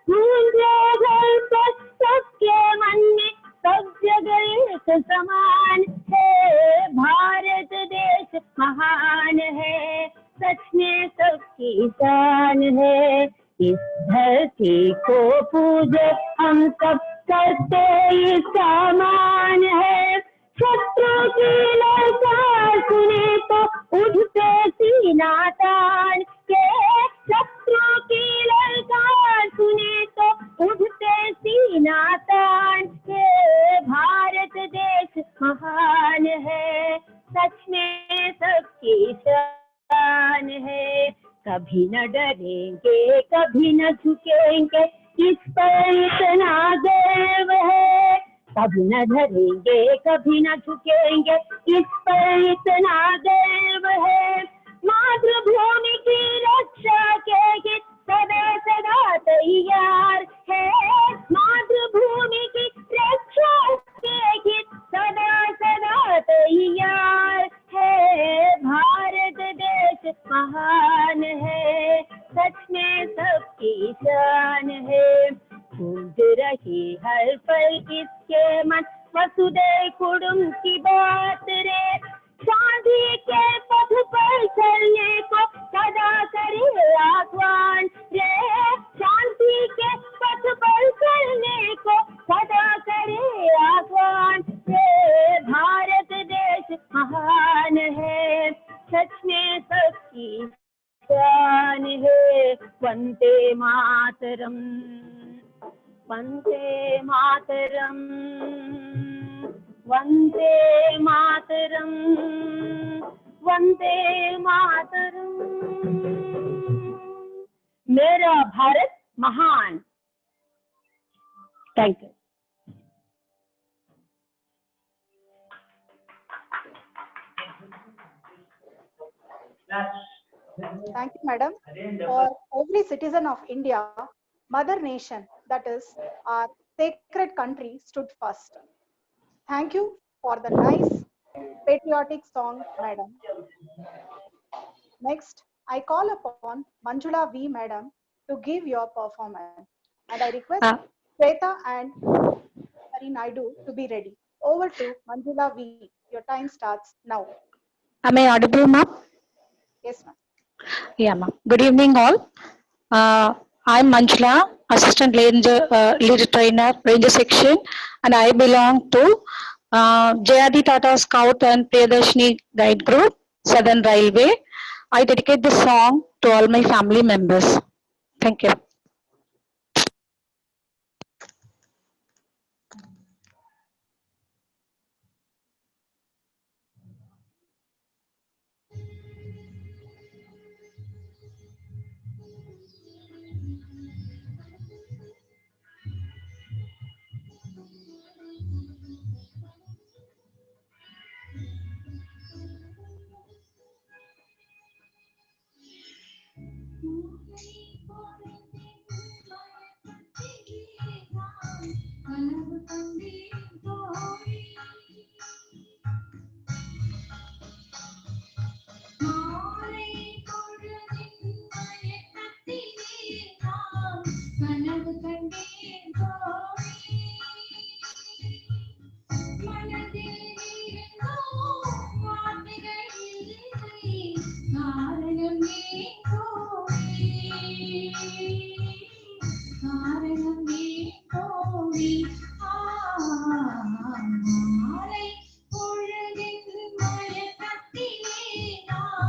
[SPEAKER 13] गूंजे हर पल सबके मन में सब जगह एक समान है। भारत देश महान है, सच में सबकी शान है। इस धरती को पूजे हम सब करते इसका मान है, शत्रु की ललकार सुने तो उठते सीना तान के, शत्रु की ललकार सुने तो उठते सीना तान के। भारत देश महान है, सच में सबकी शान है। कभी न डरेंगे कभी न झुकेंगे, इस पर इतना गर्व है। कभी न डरेंगे कभी न झुकेंगे, इस पर इतना गर्व है। मातृभूमि की रक्षा के हित सदा सदा तैयार है, मातृभूमि की रक्षा के हित सदा सदा तैयार है। भारत देश महान है, सच में सबकी शान है। गूंज रही हर पल इसके मन वसुधैव कुटुंब की बात रे, शांति के पथ पर चलने को सदा करे आह्वान रे, शांति के पथ पर चलने को सदा करे आह्वान रे। भारत देश महान है, सच में सबकी शान है। वंदे मातरम, वंदे मातरम, वंदे मातरम, वंदे मातरम। मेरा भारत महान। Thank you.
[SPEAKER 2] Thank you, madam. For every citizen of India, Mother Nation, that is our sacred country, stood first. Thank you for the nice patriotic song, madam. Next, I call upon Manjula V. madam to give your performance. And I request Shweta and Hari Naidu to be ready. Over to Manjula V. Your time starts now.
[SPEAKER 14] Am I audible, ma'am?
[SPEAKER 2] Yes, ma'am.
[SPEAKER 14] Yeah, ma'am. Good evening, all. I'm Manjula, Assistant Leader Trainer, Ranger Section, and I belong to JRD Tata Scout and Priyadarshini Guide Group, Southern Railway. I dedicate this song to all my family members. Thank you.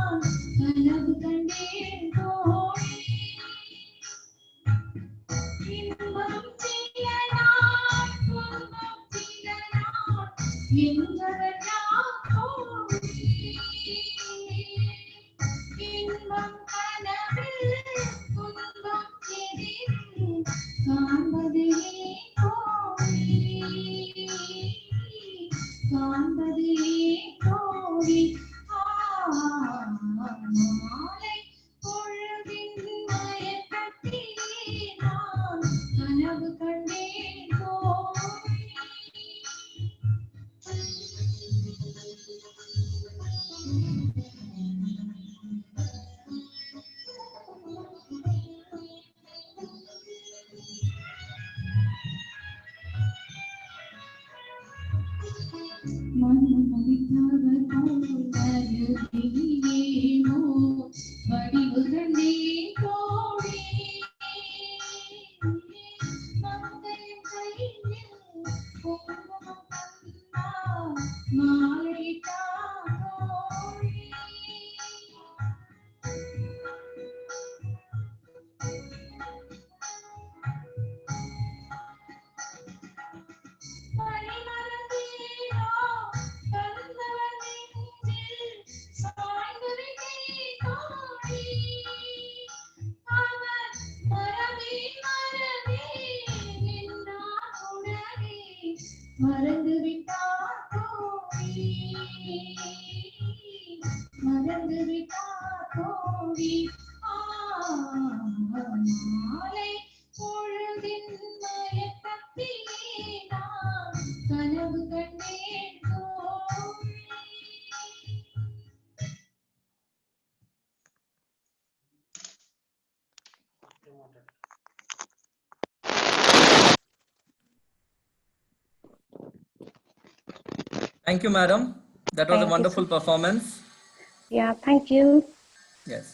[SPEAKER 3] கனவு கண்டேன் தோழி இன்பம் சில நாள் துன்பம் சில நாள் என்பதெல்லாம் தோழி இன்பம் கனவில் துன்பம் எதிரில் காண்பதே தோழி காண்பதே தோழி மாலை பொழுதின் மயக்கத்திலே நான் கனவு கண்டேன் தோழி மறந்து விட்டார் தோழி மறந்து விட்டார் தோழி மாலை பொழுதின் மயக்கத்திலே நான் கனவு கண்டேன் தோழி
[SPEAKER 6] Thank you, madam. That was
[SPEAKER 15] Thank
[SPEAKER 6] a
[SPEAKER 15] you,
[SPEAKER 6] wonderful
[SPEAKER 15] sir.
[SPEAKER 6] performance.
[SPEAKER 15] Yeah, thank you.
[SPEAKER 6] Yes.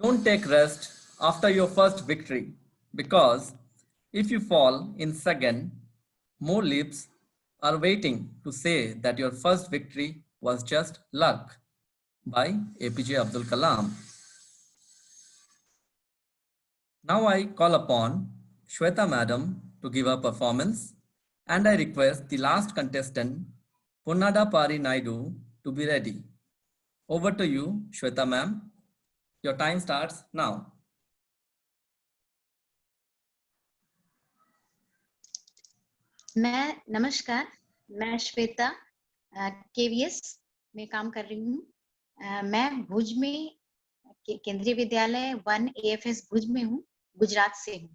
[SPEAKER 6] Don't take rest after your first victory, because if you fall in second, more lips are waiting to say that your first victory was just luck. By APJ Abdul Kalam. Now I call upon Shweta madam to give her performance, and I request the last contestant, Purnada Pari Naidu, to be ready. Over to you, Shweta ma'am. Your time starts now.
[SPEAKER 16] नमस्कार, मैं Shweta KVS में काम कर रही हूँ। मैं भुज में केंद्रीय विद्यालय 1 AFS भुज में हूँ, गुजरात से हूँ।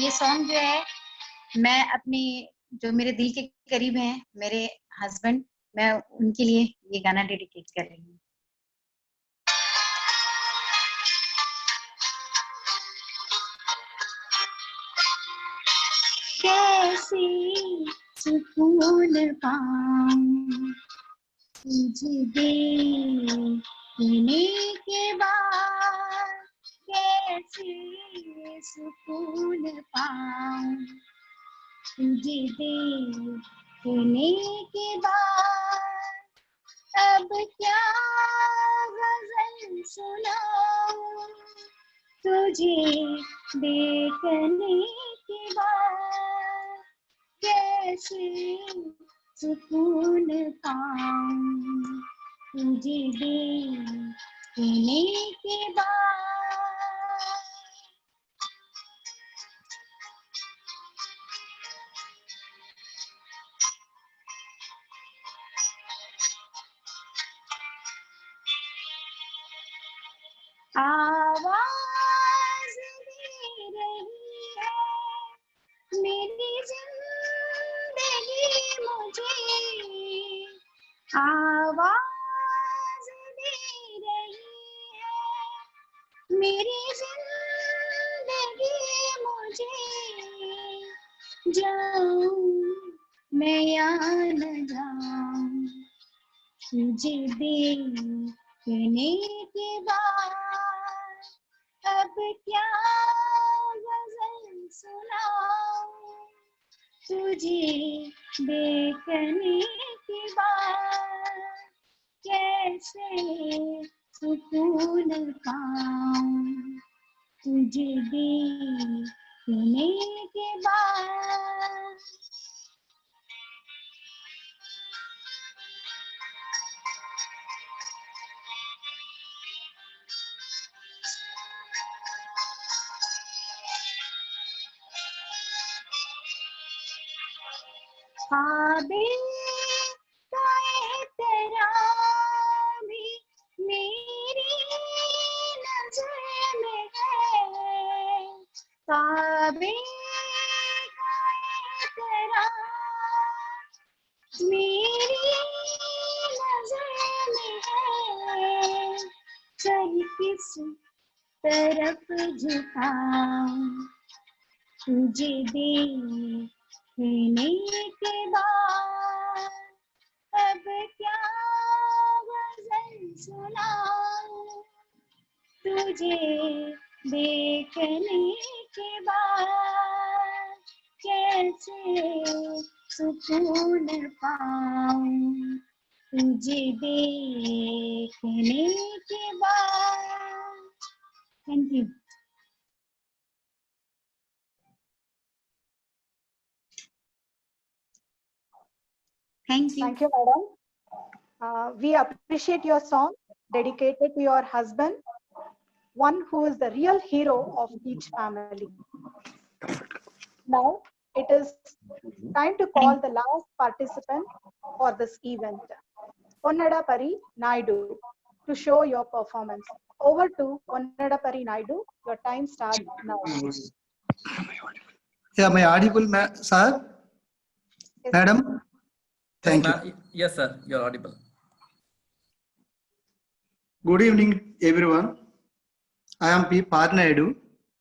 [SPEAKER 16] ये सॉन्ग जो है मैं अपनी जो मेरे दिल के करीब हैं, मेरे हस्बैंड, मैं उनके लिए ये गाना डेडिकेट कर रही हूँ। कैसे सुकून पाऊं तुझे देखने के बाद, कैसे सुकून पाऊं तुझे देखने के बाद, अब क्या गजल सुनाऊं तुझे देखने के बाद, कैसे सुकून पाऊं तुझे देखने के बाद। आवाज दे रही है मेरी जिंदगी मुझे, आवाज दे रही है मेरी जिंदगी मुझे, जाऊं मैं या न जाऊं तुझे देखने के बाद, अब क्या गजल सुनाऊं
[SPEAKER 17] तुझे देखने के बाद कैसे सुकून पाऊं, तुझे देखने के बाद। ख्वाबे का एहतराम भी मेरी नजर में है, ख्वाबे का एहतराम मेरी नजर में है। चल किस तरफ झुकाऊं, तुझे देखने के बाद अब क्या गजल सुनाऊं, तुझे देखने के बाद कैसे सुकून पाऊं, तुझे देखने के बाद। Thank you.
[SPEAKER 16] Thank you.
[SPEAKER 2] Thank you, madam. We appreciate your song dedicated to your husband, one who is the real hero of each family. Now it is time to call the last participant for this event, Onnadapari Naidu, to show your performance. Over to Onnadapari Naidu. Your time starts now.
[SPEAKER 18] Yeah, am I audible, sir?
[SPEAKER 2] Yes,
[SPEAKER 18] Madam? Thank you.
[SPEAKER 6] Yes, sir, you're audible.
[SPEAKER 18] Good evening, everyone. I am P. Parnaidu,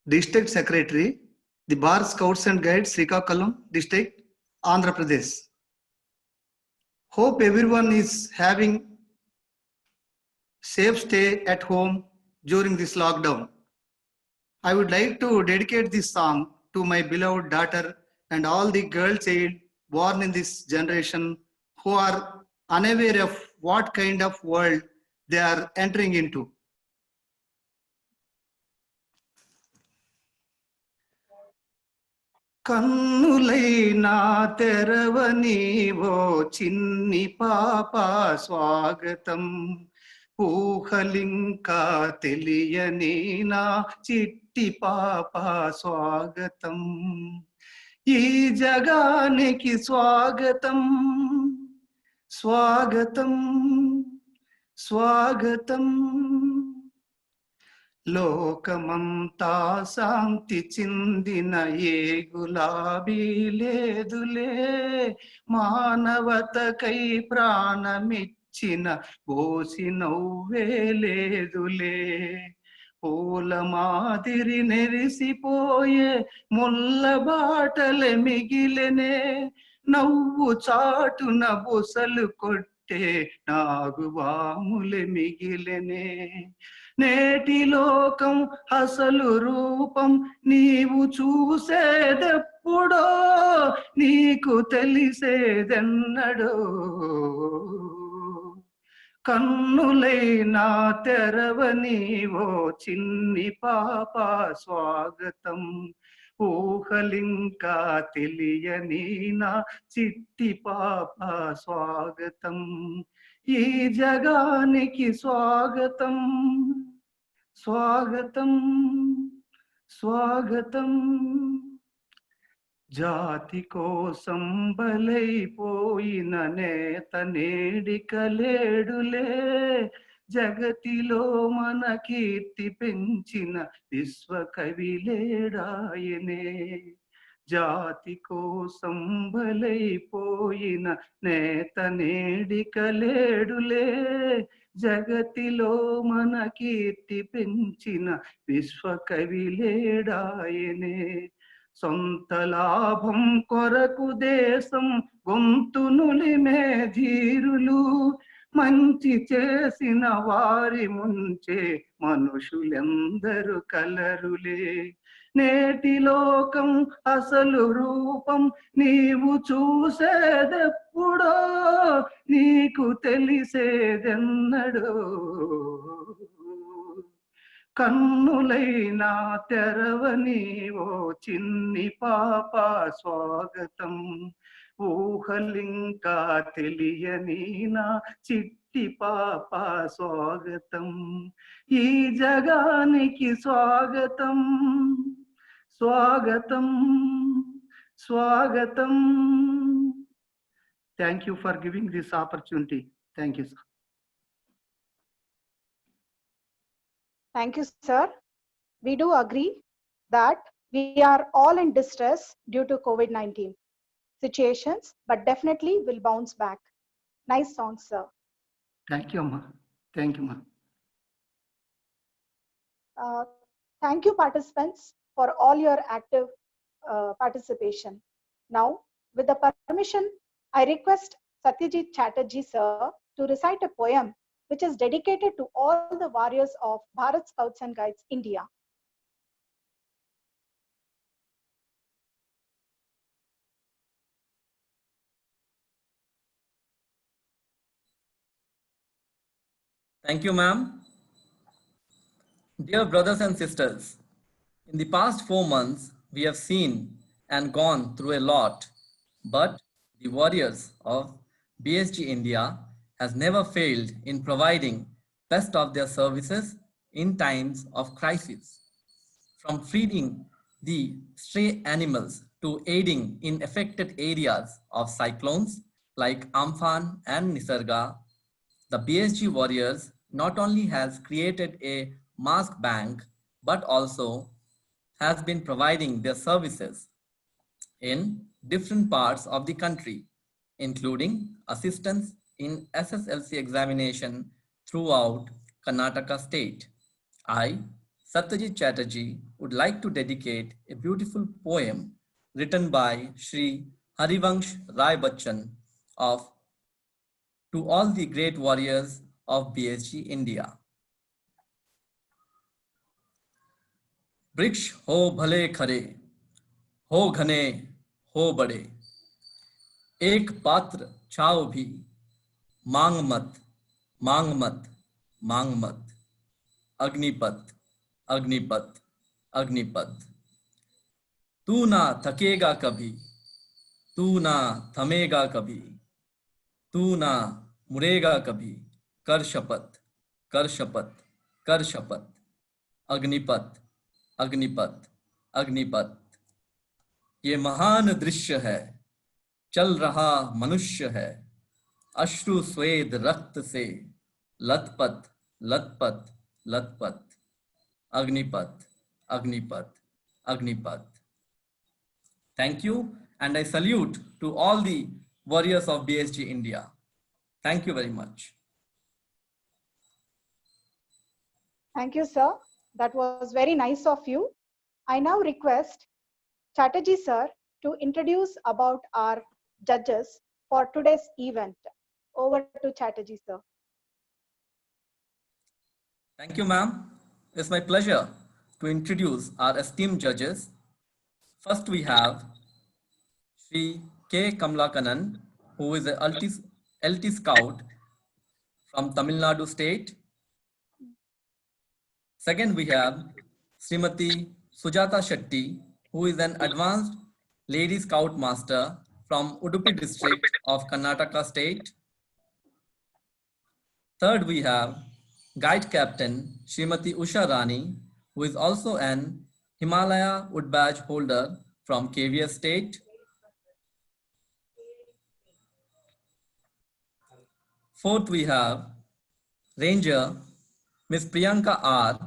[SPEAKER 18] District Secretary, the Bar Scouts and Guides, Srikakulam District, Andhra Pradesh. Hope everyone is having safe stay at home during this lockdown. I would like to dedicate this song to my beloved daughter and all the girl child born in this generation who are unaware of what kind of world they are entering into. కన్నులైనా తెరవనీవో చిన్ని పాప స్వాగతం, ఊహలింకా తెలియని నా చిట్టి పాప స్వాగతం, ఈ జగానికి స్వాగతం స్వాగతం స్వాగతం. లోకమంతా శాంతి చిందిన ఏ గులాబీ లేదులే, మానవతకై ప్రాణమిచ్చిన బోసి నవ్వే లేదులే, పూల మాదిరి నెరిసిపోయే ముల్ల బాటలే మిగిలెనే, నవ్వు చాటున బుసలు కొట్టే నాగువాములే మిగిలెనే. నేటి లోకం అసలు రూపం నీవు చూసేదెప్పుడో, నీకు తెలిసేదెన్నడో, కన్నులైనా తెరవనీవో చిన్ని పాప స్వాగతం, ఊహలింకా తెలియని నా చిట్టి పాప స్వాగతం, ఈ జగానికి స్వాగతం స్వాగతం స్వాగతం. జాతి కోసం బలైపోయిన నేత నేడికలేడులే, జగతిలో మన కీర్తి పెంచిన విశ్వకవి లేడాయనే, జాతి కోసం బలైపోయిన నేత నేడికలేడులే, జగతిలో మన కీర్తి పెంచిన విశ్వకవి లేడాయనే, సొంత లాభం కొరకు దేశం గొంతు నులిమే ధీరులు, మంచి చేసిన వారి ముంచే మనుషులెందరూ కలరులే, నేటి లోకం అసలు రూపం నీవు చూసేదెప్పుడో నీకు తెలిసేదెన్నడో కన్నులైనా తెరవని ఓ చిన్ని పాప స్వాగతం ఊహలింకా తెలియని నా చిట్టి పాప స్వాగతం ఈ జగానికి స్వాగతం స్వాగతం స్వాగతం thank you for giving this opportunity thank you sir
[SPEAKER 2] Thank you, sir. We do agree that we are all in distress due to COVID-19 situations, but definitely will bounce back. Nice song, sir.
[SPEAKER 18] Thank you అమ్మా thank you అమ్మా
[SPEAKER 2] Thank you, participants, for all your active participation. Now, with the permission, I request Satyajit Chatterjee, sir, to recite a poem which is dedicated to all the warriors of Bharat Scouts and Guides, India.
[SPEAKER 6] Thank you, ma'am. Dear brothers and sisters, in the past 4 months, we have seen and gone through a lot, but the warriors of BSG India has never failed in providing best of their services in times of crisis. From feeding the stray animals to aiding in affected areas of cyclones like Amphan and Nisarga, the BSG Warriors not only has created a mask bank, but also has been providing their services in different parts of the country, including assistance in SSLC examination throughout Karnataka state. I, Satyajit Chatterjee, would like to dedicate a beautiful poem written by Shri Harivansh Rai Bachchan to all the great warriors of BSG India. वृक्ष हो भले खरे, हो घने, हो बड़े, एक पात्र छाव भी, मांग मत, मांग मत, मांग मत, अग्निपथ, अग्निपथ, अग्निपथ। तू ना थकेगा कभी, तू ना थमेगा कभी, तू ना मुड़ेगा कभी, कर शपथ, कर शपथ, कर शपथ, अग्निपथ, अग्निपथ, अग्निपथ। ये महान दृश्य है, चल रहा मनुष्य है, अश्रु स्वेद रक्त से लथपथ, लथपथ, लथपथ, Agnipath, Agnipath, Agnipath. Thank you, and I salute to all the warriors of BSG India. Thank you very much.
[SPEAKER 2] Thank you, sir. That was very nice of you. I now request Chatterjee, sir, to introduce about our judges for today's event. Over to Chatterjee, sir.
[SPEAKER 6] Thank you, ma'am. It's my pleasure to introduce our esteemed judges. First, we have Sri K. Kamlakanan, who is a LT Scout from Tamil Nadu state. Second, we have Srimati Sujata Shetty, who is an advanced Lady Scout Master from Udupi district of Karnataka state. Third, we have Guide Captain Srimati Usha Rani, who is also an Himalaya Wood Badge holder from KVS state. Fourth, we have Ranger Ms. Priyanka R.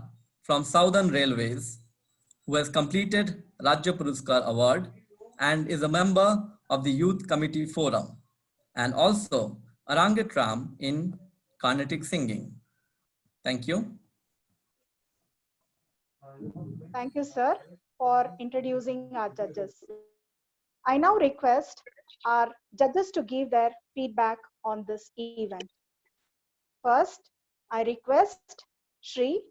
[SPEAKER 6] from Southern Railways, who has completed Rajya Puruskar Award and is a member of the Youth Committee Forum and also Arangetram in Carnatic singing. Thank you.
[SPEAKER 2] Thank you, sir, for introducing our judges. I now request our judges to give their feedback on this event. First, I request Shri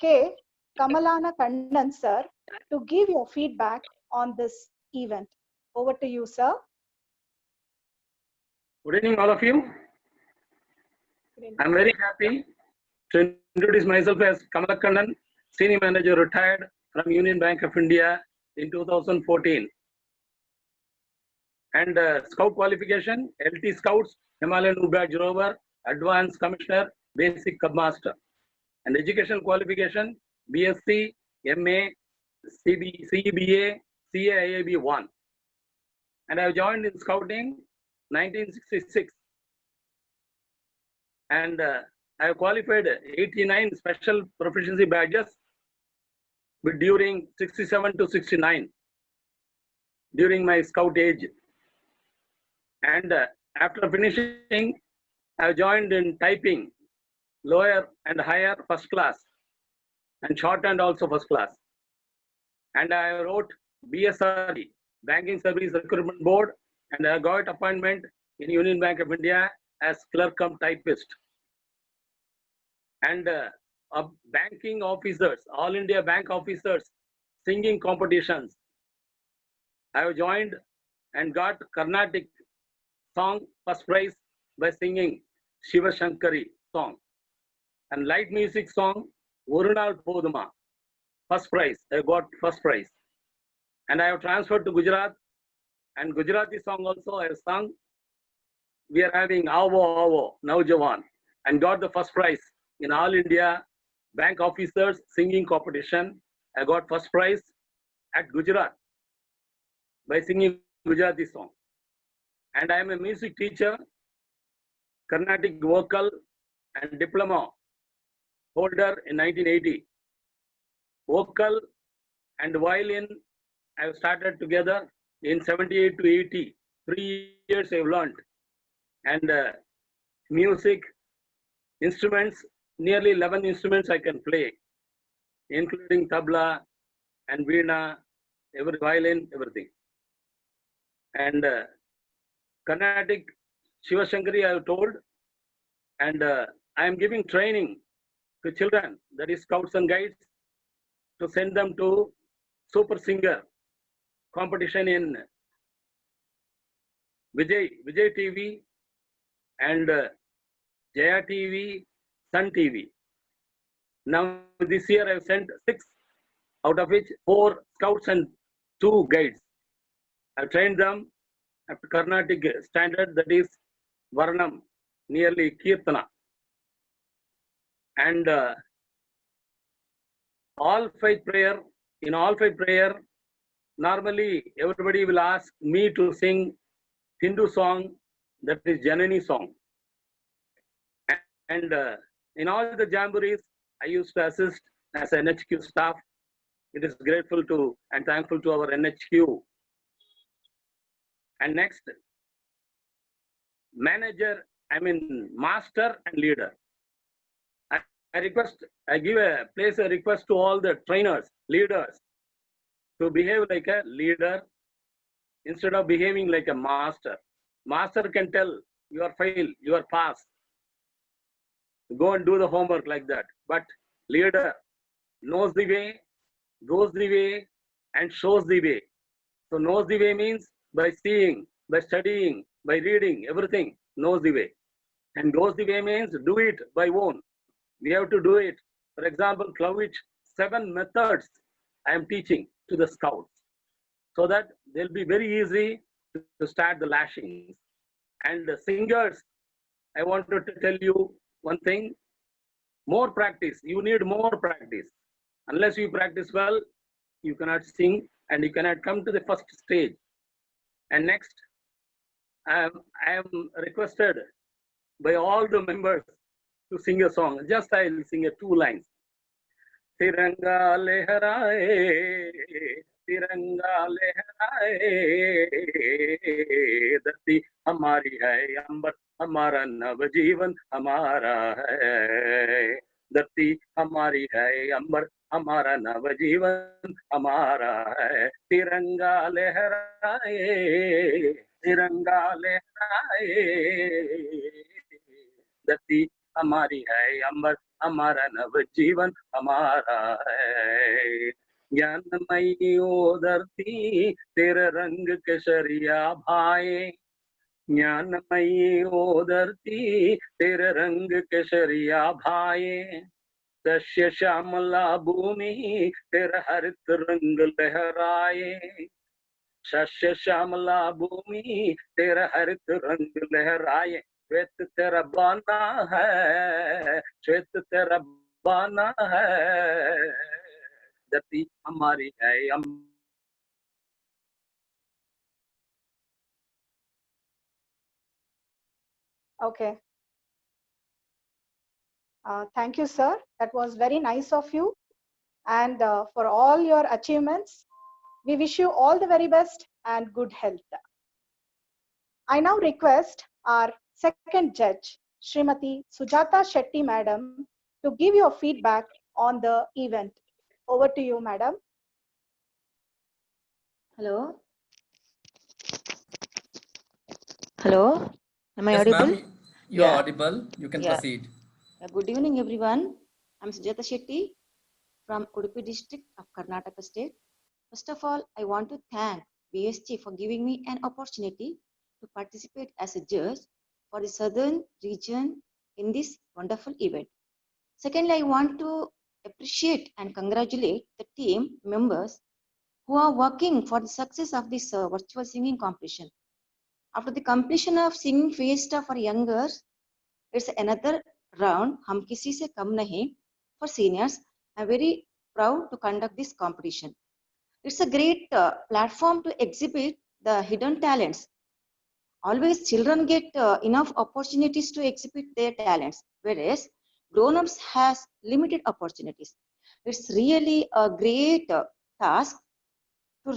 [SPEAKER 2] K. Kamalana Kannan, sir, to give your feedback on this event. Over to you, sir.
[SPEAKER 19] Good evening, all of you. I'm very happy to introduce myself as Kamalakannan, Senior Manager retired from Union Bank of India in 2014. And Scout qualification, LT Scouts, Himalayan Badge Rover, Advanced Commissioner, Basic Cub Master. And education qualification, BSc, MA, CEBA, CAIAB 1. And I joined in Scouting 1966. And I qualified 89 special proficiency badges during 67 to 69 during my Scout age. And after finishing, I joined in typing, lower and higher first class, and shorthand also first class. And I wrote BSRB, Banking Service Recruitment Board, and I got appointment in Union Bank of India as clerk cum typist. And banking officers, All India Bank officers, singing competitions. I have joined and got Carnatic song first prize by singing Shiva Shankari song. And light music song, Urunal Poduma, first prize. I got first prize. And I have transferred to Gujarat, and Gujarati song also I have sung. We are having Avo Avo, Naujawan, and got the first prize in All India Bank Officers Singing Competition. I got first prize at Gujarat by singing Gujarati song. And I am a music teacher, Carnatic vocal and diploma holder in 1980. Vocal and violin I have started together in 78 to 80. 3 years I have learned. And music, instruments, nearly 11 instruments I can play, including tabla and veena, every violin, everything. And Carnatic Shiva Shankari I have told, and I am giving training to children, that is Scouts and Guides, to send them to Super Singer competition in Vijay TV and Jaya TV, Sun TV. Now this year I have sent 6, out of which 4 Scouts and 2 Guides. I have trained them up to Carnatic standard, that is Varnam, nearly Kirtana. And all five prayer, in all five prayer, normally everybody will ask me to sing Hindu song, that is Janani song. And in all the jamborees, I used to assist as NHQ staff. It is grateful to and thankful to our NHQ. And next, manager, master and leader. I place a request to all the trainers, leaders, to behave like a leader instead of behaving like a master. Master can tell you are fail, you are pass. Go and do the homework like that. But leader knows the way, goes the way, and shows the way. So knows the way means by seeing, by studying, by reading, everything knows the way. And goes the way means do it by own. We have to do it. For example, Clovich, 7 methods I am teaching to the Scouts, so that they'll be very easy to start the lashings. And the singers, I wanted to tell you one thing, more practice. You need more practice. Unless you practice well, you cannot sing and you cannot come to the first stage. And next, I am requested by all the members to sing a song. Just I will sing 2 lines. Tiranga lehraye, Tiranga lehraye, धरती हमारी है, अंबर हमारा, नवजीवन हमारा है. धरती हमारी है, अंबर हमारा, नवजीवन हमारा है. तिरंगा लहराए, तिरंगा लहराए, धरती हमारी है अमर, हमारा नव जीवन हमारा है। ज्ञानमयी ओ धरती तेरे रंग केसरिया भाए, ज्ञानमयी ओ धरती तेरे रंग केसरिया भाए। सस्य श्यामला भूमि तेरा हरित रंग लहराए, सस्य श्यामला भूमि तेरा हरित रंग लहराए। श्वेत तेरा बाना है, श्वेत तेरा बाना है, धरती हमारी है
[SPEAKER 2] Okay. Thank you, sir. That was very nice of you. And for all your achievements, we wish you all the very best and good health. I now request our second judge, Srimati Sujata Shetty, madam, to give your feedback on the event. Over to you, madam.
[SPEAKER 20] Hello. Hello. Am I
[SPEAKER 6] Yes,
[SPEAKER 20] audible?
[SPEAKER 6] ma'am. You are audible. You can proceed.
[SPEAKER 20] Good evening, everyone. I'm Sujata Shetty from Udupi district of Karnataka state. First of all, I want to thank BSG for giving me an opportunity to participate as a judge for the southern region in this wonderful event. Secondly, I want to appreciate and congratulate the team members who are working for the success of this virtual singing competition. After the completion of singing fiesta for younger, it's another round, Hum Kisi Se Kam Nahi, for seniors. I'm very proud to conduct this competition. It's a great platform to exhibit the hidden talents. Always children get enough opportunities to exhibit their talents, whereas grown-ups has limited opportunities. It's really a great task to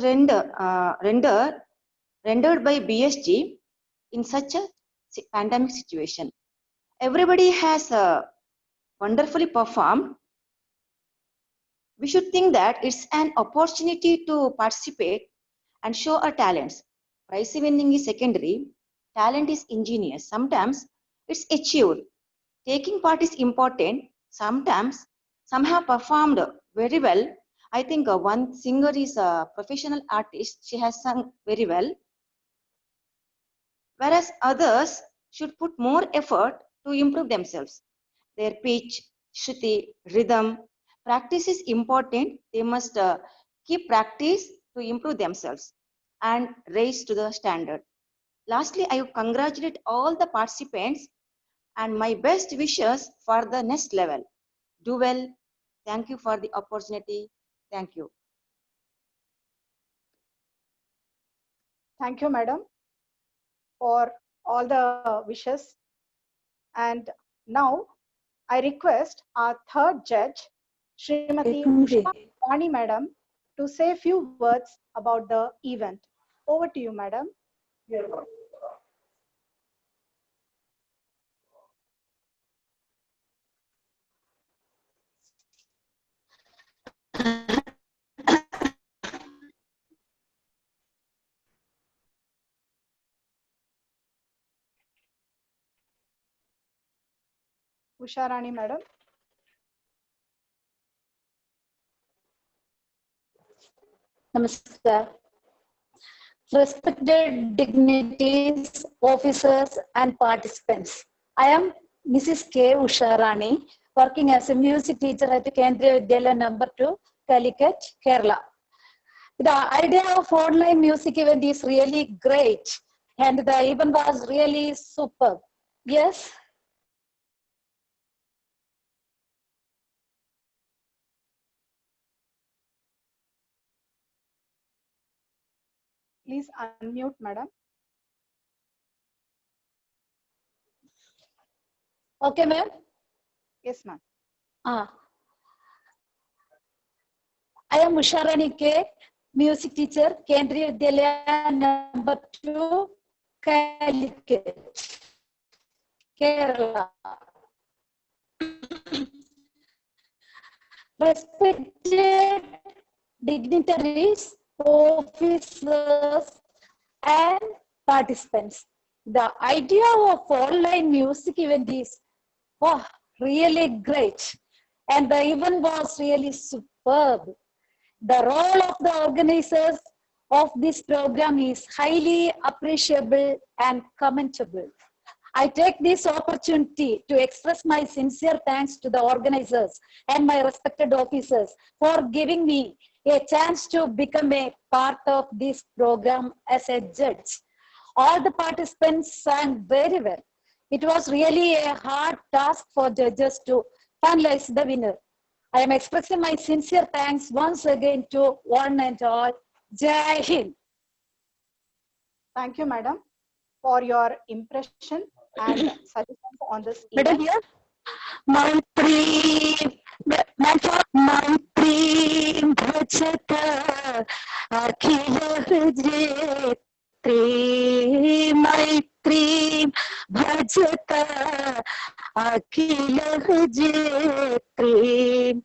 [SPEAKER 20] rendered by BSG in such a pandemic situation. Everybody has wonderfully performed. We should think that it's an opportunity to participate and show our talents. Prize winning is secondary. Talent is ingenious. Sometimes it's achieved. Taking part is important. Sometimes some have performed very well. I think one singer is a professional artist. She has sung very well. Whereas others should put more effort to improve themselves. Their pitch, shruti, rhythm. Practice is important. They must keep practice to improve themselves and raise to the standard. Lastly, I congratulate all the participants and my best wishes for the next level. Do well. Thank you for the opportunity. Thank you.
[SPEAKER 2] Thank you, madam, for all the wishes. And now I request our third judge, Srimati Usha Rani, madam, to say a few words about the event. Over to you, madam. Usha Rani, madam.
[SPEAKER 14] Namaskar. Respected dignitaries, officers, and participants. I am Mrs. K. Usharani, working as a music teacher at Kendriya Vidyalaya number 2, Calicut, Kerala. The idea of online music event is really great, and the event was really superb. Yes.
[SPEAKER 2] Please unmute, madam.
[SPEAKER 14] Okay, ma'am.
[SPEAKER 2] Yes, ma'am.
[SPEAKER 14] I am Usharani K, music teacher, Kendriya Vidyalaya number 2, Calicut, Kerala. Respected dignitaries, officers, and participants. The idea of online music event is Wow, really great. And the event was really superb. The role of the organizers of this program is highly appreciable and commendable. I take this opportunity to express my sincere thanks to the organizers and my respected officers for giving me a chance to become a part of this program as a judge. All the participants sang very well. It was really a hard task for judges to finalize the winner. I am expressing my sincere thanks once again to one and all. Jai Hind.
[SPEAKER 2] Thank you, madam, for your impression and suggestions on this
[SPEAKER 14] Madam
[SPEAKER 2] event.
[SPEAKER 14] here. Maitri, Maitri Bhajata Akhila Jetri Maitri Bhajata Akhila Jetri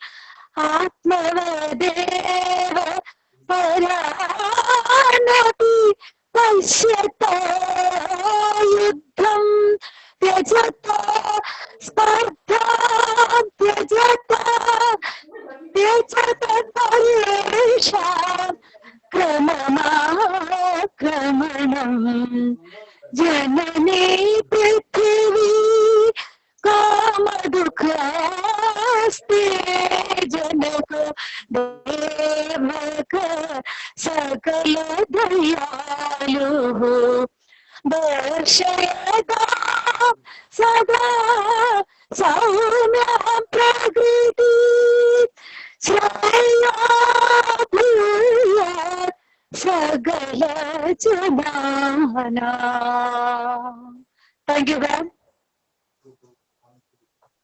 [SPEAKER 14] Atmavadeva Paranati Pashyata Yuddham Tyajata Spardha Tyajata Tyajata Paresham Kramamakramanam Janani Prithvi Kamadukhaste Janako Devaka Sakala Dayalu Darshayada Sada Saumya Prakriti Sraya Bhuya Sagala Janana. Thank you, ma'am.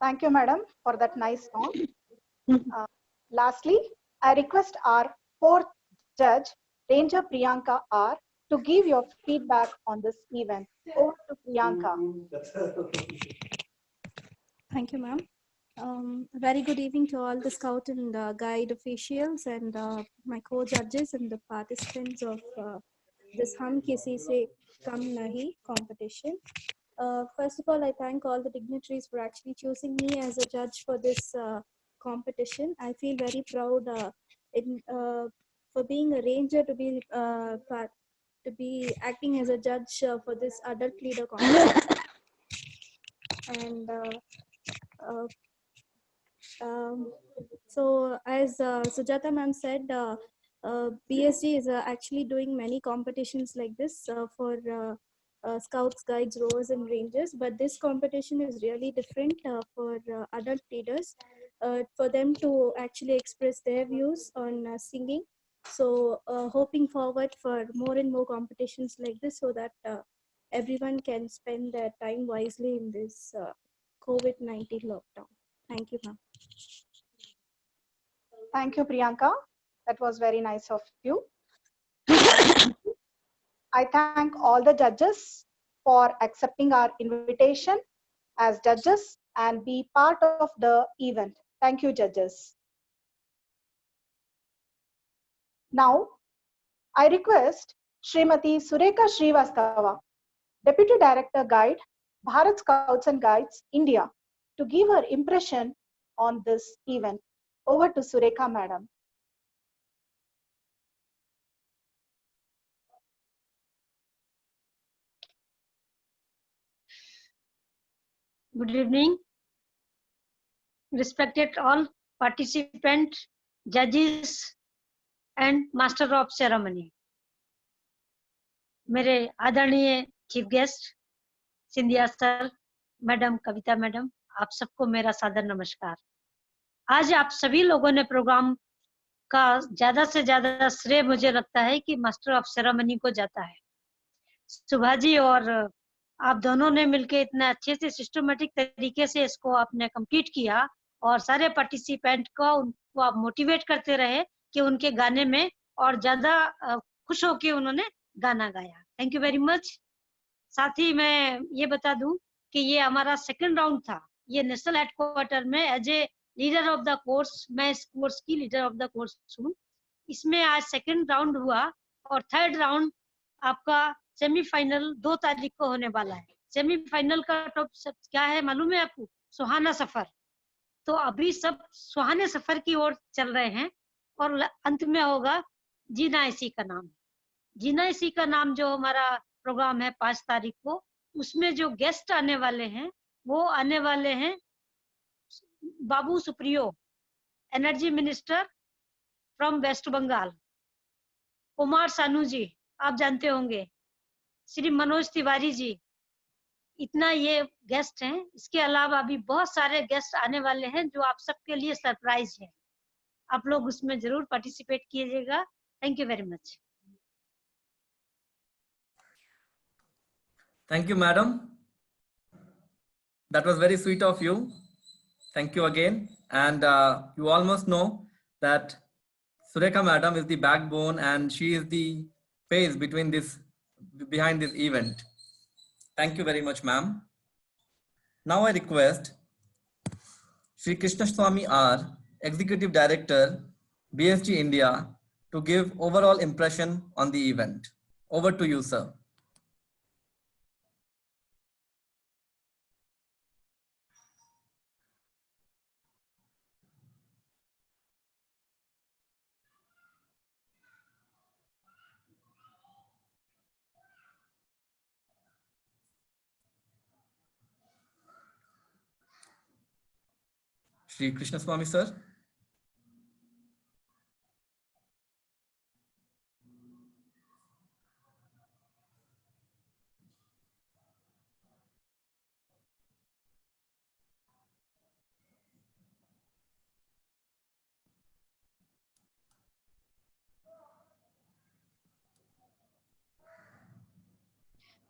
[SPEAKER 2] Thank you, madam, for that nice song. Lastly, I request our fourth judge, Ranger Priyanka R, to give your feedback on this event. Over to Priyanka.
[SPEAKER 4] Thank you, ma'am. Very good evening to all the scout and guide officials and my co-judges and the participants of this Hum Kisi Se Kam Nahi competition. First of all, I thank all the dignitaries for actually choosing me as a judge for this competition. I feel very proud for being a ranger to be acting as a judge for this adult leader competition. And so as Sujata ma'am said, BSG is actually doing many competitions like this for scouts, guides, rowers and rangers, but this competition is really different for adult leaders, for them to actually express their views on singing. So hoping forward for more and more competitions like this so that everyone can spend their time wisely in this COVID-19 lockdown. Thank you, ma'am.
[SPEAKER 2] Thank you, Priyanka. That was very nice of you. I thank all the judges for accepting our invitation as judges and be part of the event. Thank you, judges. Now, I request Srimati Sureka Srivastava, Deputy Director Guide, Bharat Scouts and Guides, India, to give her impression on this event. Over to Sureka, madam.
[SPEAKER 21] Good evening, respected all participants, judges and master of ceremony. मेरे आदरणीय chief guest Scindia sir, madam Kavita madam, आप सबको मेरा सादर नमस्कार। आज आप सभी लोगों ने प्रोग्राम का ज्यादा से ज्यादा श्रेय मुझे लगता है कि मास्टर ऑफ सेरेमनी को जाता है। सुभा जी और आप दोनों ने मिलके इतना अच्छे से सिस्टमेटिक तरीके से इसको आपने कंप्लीट किया और सारे पार्टिसिपेंट को उनको आप मोटिवेट करते रहे कि उनके गाने में और ज्यादा खुश होकर उन्होंने गाना गाया। Thank you very much. साथ ही मैं ये बता दूं कि ये हमारा सेकंड राउंड था। ये नेशनल हेडक्वार्टर में as a leader of the course, मैं इस कोर्स की लीडर ऑफ द कोर्स हूँ। इसमें आज सेकंड राउंड हुआ और थर्ड राउंड आपका सेमीफाइनल 2 तारीख को होने वाला है। सेमीफाइनल का टॉप क्या है मालूम है आपको? सुहाना सफर। तो अभी सब सुहाने सफर की ओर चल रहे हैं और अंत में होगा जीना इसी का नाम। जीना इसी का नाम जो हमारा प्रोग्राम है 5 तारीख को, उसमें जो गेस्ट आने वाले हैं वो आने वाले हैं Babul Supriyo, energy minister from West Bengal, Kumar Sanu ji आप जानते होंगे, श्री मनोज तिवारी जी, इतना ये गेस्ट हैं। इसके अलावा अभी बहुत सारे गेस्ट आने वाले हैं जो आप सबके लिए सरप्राइज है। आप लोग उसमें जरूर पार्टिसिपेट कीजिएगा। Thank you very much.
[SPEAKER 6] Thank you, madam. That was very sweet of you. Thank you again. And you almost know that Surekha madam is the backbone and she is the face behind this event. Thank you very much, ma'am. Now I request Sri Krishnaswamy R, Executive Director, BSG India, to give overall impression on the event. Over to you, sir. Sri Krishnaswamy sir.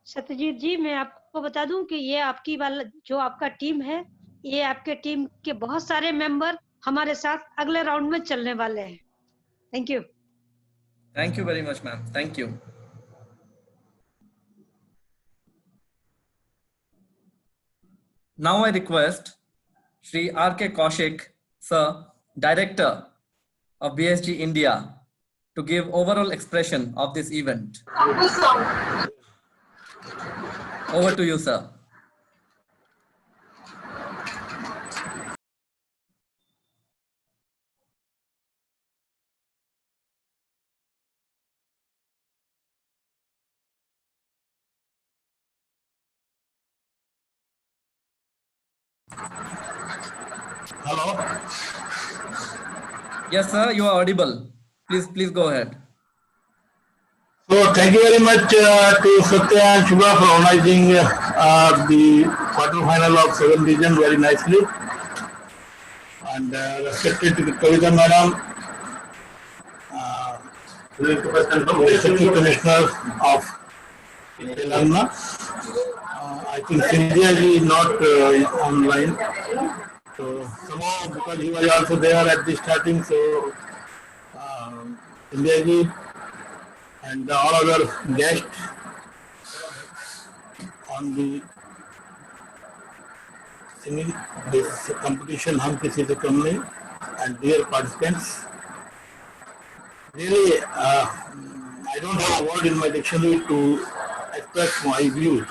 [SPEAKER 21] Satyajit ji, मैं आपको बता दूं कि ये आपकी वाला जो आपका टीम है, ये आपके टीम के बहुत सारे मेंबर हमारे साथ अगले राउंड में चलने वाले हैं। Thank you.
[SPEAKER 6] Thank you very much, ma'am. Thank you. Now I request Sri R.K. Kaushik, sir, Director of BSG India, to give overall expression of this event. Over to you, sir.
[SPEAKER 5] Hello.
[SPEAKER 6] Yes, sir, you are audible. Please go ahead.
[SPEAKER 5] So thank you very much to Satya and Shubha for organizing the quarter-final of 7th Division very nicely. And respected to Kavita Madam, Deputy Commissioner of Telangana. I think Cynthia ji is not online. So somehow because he was also there at the starting, so Cynthia ji and all other guests on the singing this competition Hum Kisi Se Kam Nahi, and dear participants, really I don't have a word in my dictionary to express my views,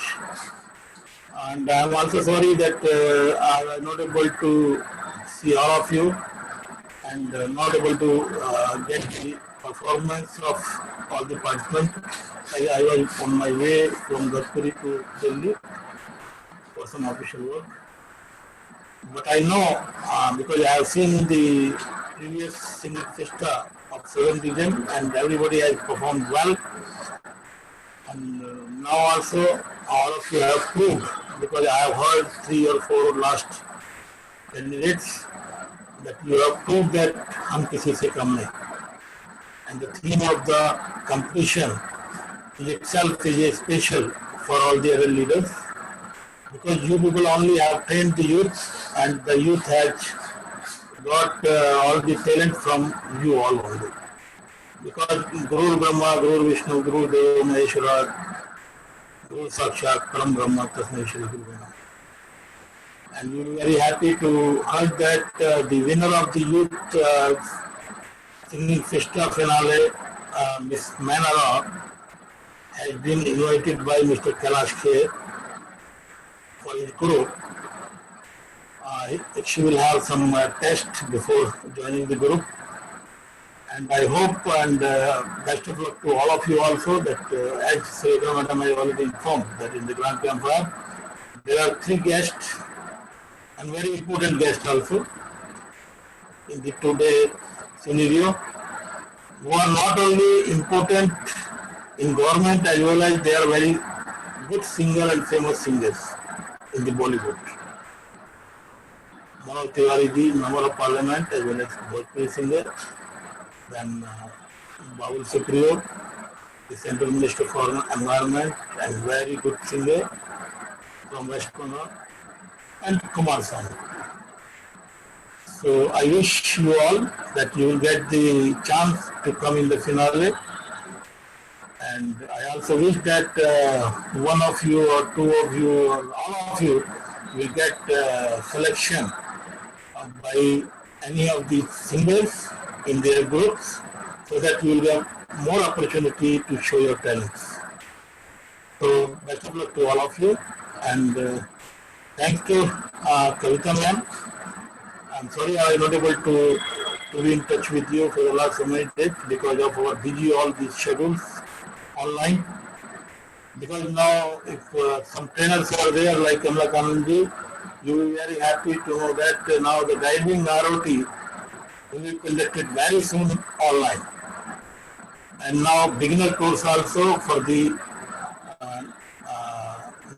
[SPEAKER 5] and I am also sorry that I was not able to see all of you and not able to get the performance of all the participants. I was on my way from Gaspuri to Delhi for some official work. But I know because I have seen the previous singing festa of 7th Division and everybody has performed well. And now also all of you have proved, because I have heard 3 or 4 last candidates, that you have proved that Hum Kisi Se Kam Nahi. And the theme of the competition itself is special for all the other leaders, because you people only have trained the youth, and the youth has got all the talent from you all only. Because Guru Brahma, Guru Vishnu, Guru Deva Maheshwara, Guru Sakshat, Param Brahma, Tasmai Shri Guru Brahma. And we are very happy to heard that the winner of the youth singing festa finale, Miss Manara, has been invited by Mr. Kailash Kher for his group. She will have some test before joining the group. And I hope and best of luck to all of you also that as Sarita Madam I already informed that in the Grand Campfire there are 3 guests and very important guests also in the today scenario who are not only important in government as well as they are very good singer and famous singers in the Bollywood. Manoj Tiwari ji, Member of Parliament as well as Bhojpuri singer. Then Babul Supriyo, the Central Minister for Environment and very good singer from West Bengal, and Kumar Sanu. So I wish you all that you will get the chance to come in the finale. And I also wish that one of you or 2 of you or all of you will get selection by any of the singers in their groups so that you will get more opportunity to show your talents. So best of luck to all of you and thank you Kavita ma'am. I'm sorry I was not able to be in touch with you for the last so many days because of our busy all these schedules online. Because now if some trainers are there like Kamla Kananji, you will be very happy to know that now the diving ROT will be conducted very soon online. And now beginner course also for the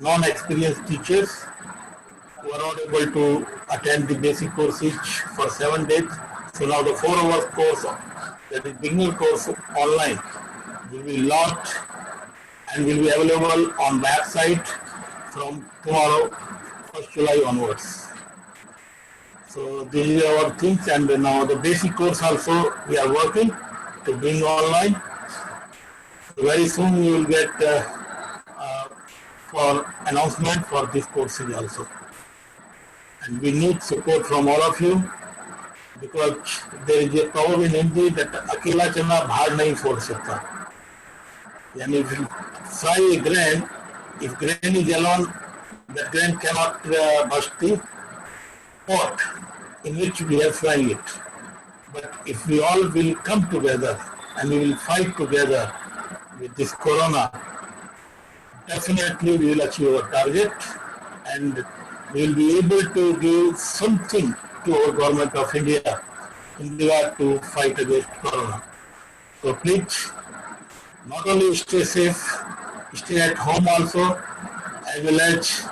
[SPEAKER 5] non-experienced teachers who are not able to attend the basic course each for 7 days. So now the 4 hours course, that is beginner course online, will be launched and will be available on website from tomorrow, 1st July onwards. So these are our things, and now the basic course also we are working to bring online. Very soon you will get for announcement for this courses also. And we need support from all of you because there is a proverb in Hindi that akela chalna bhar nahi phod sakta. And if you fry a grain, if grain is alone, that grain cannot burst the pot in which we are frying it. But if we all will come together and we will fight together with this corona, definitely we will achieve our target and we will be able to give something to our government of India in regard to fight against corona. So please, not only stay safe, stay at home also, as well as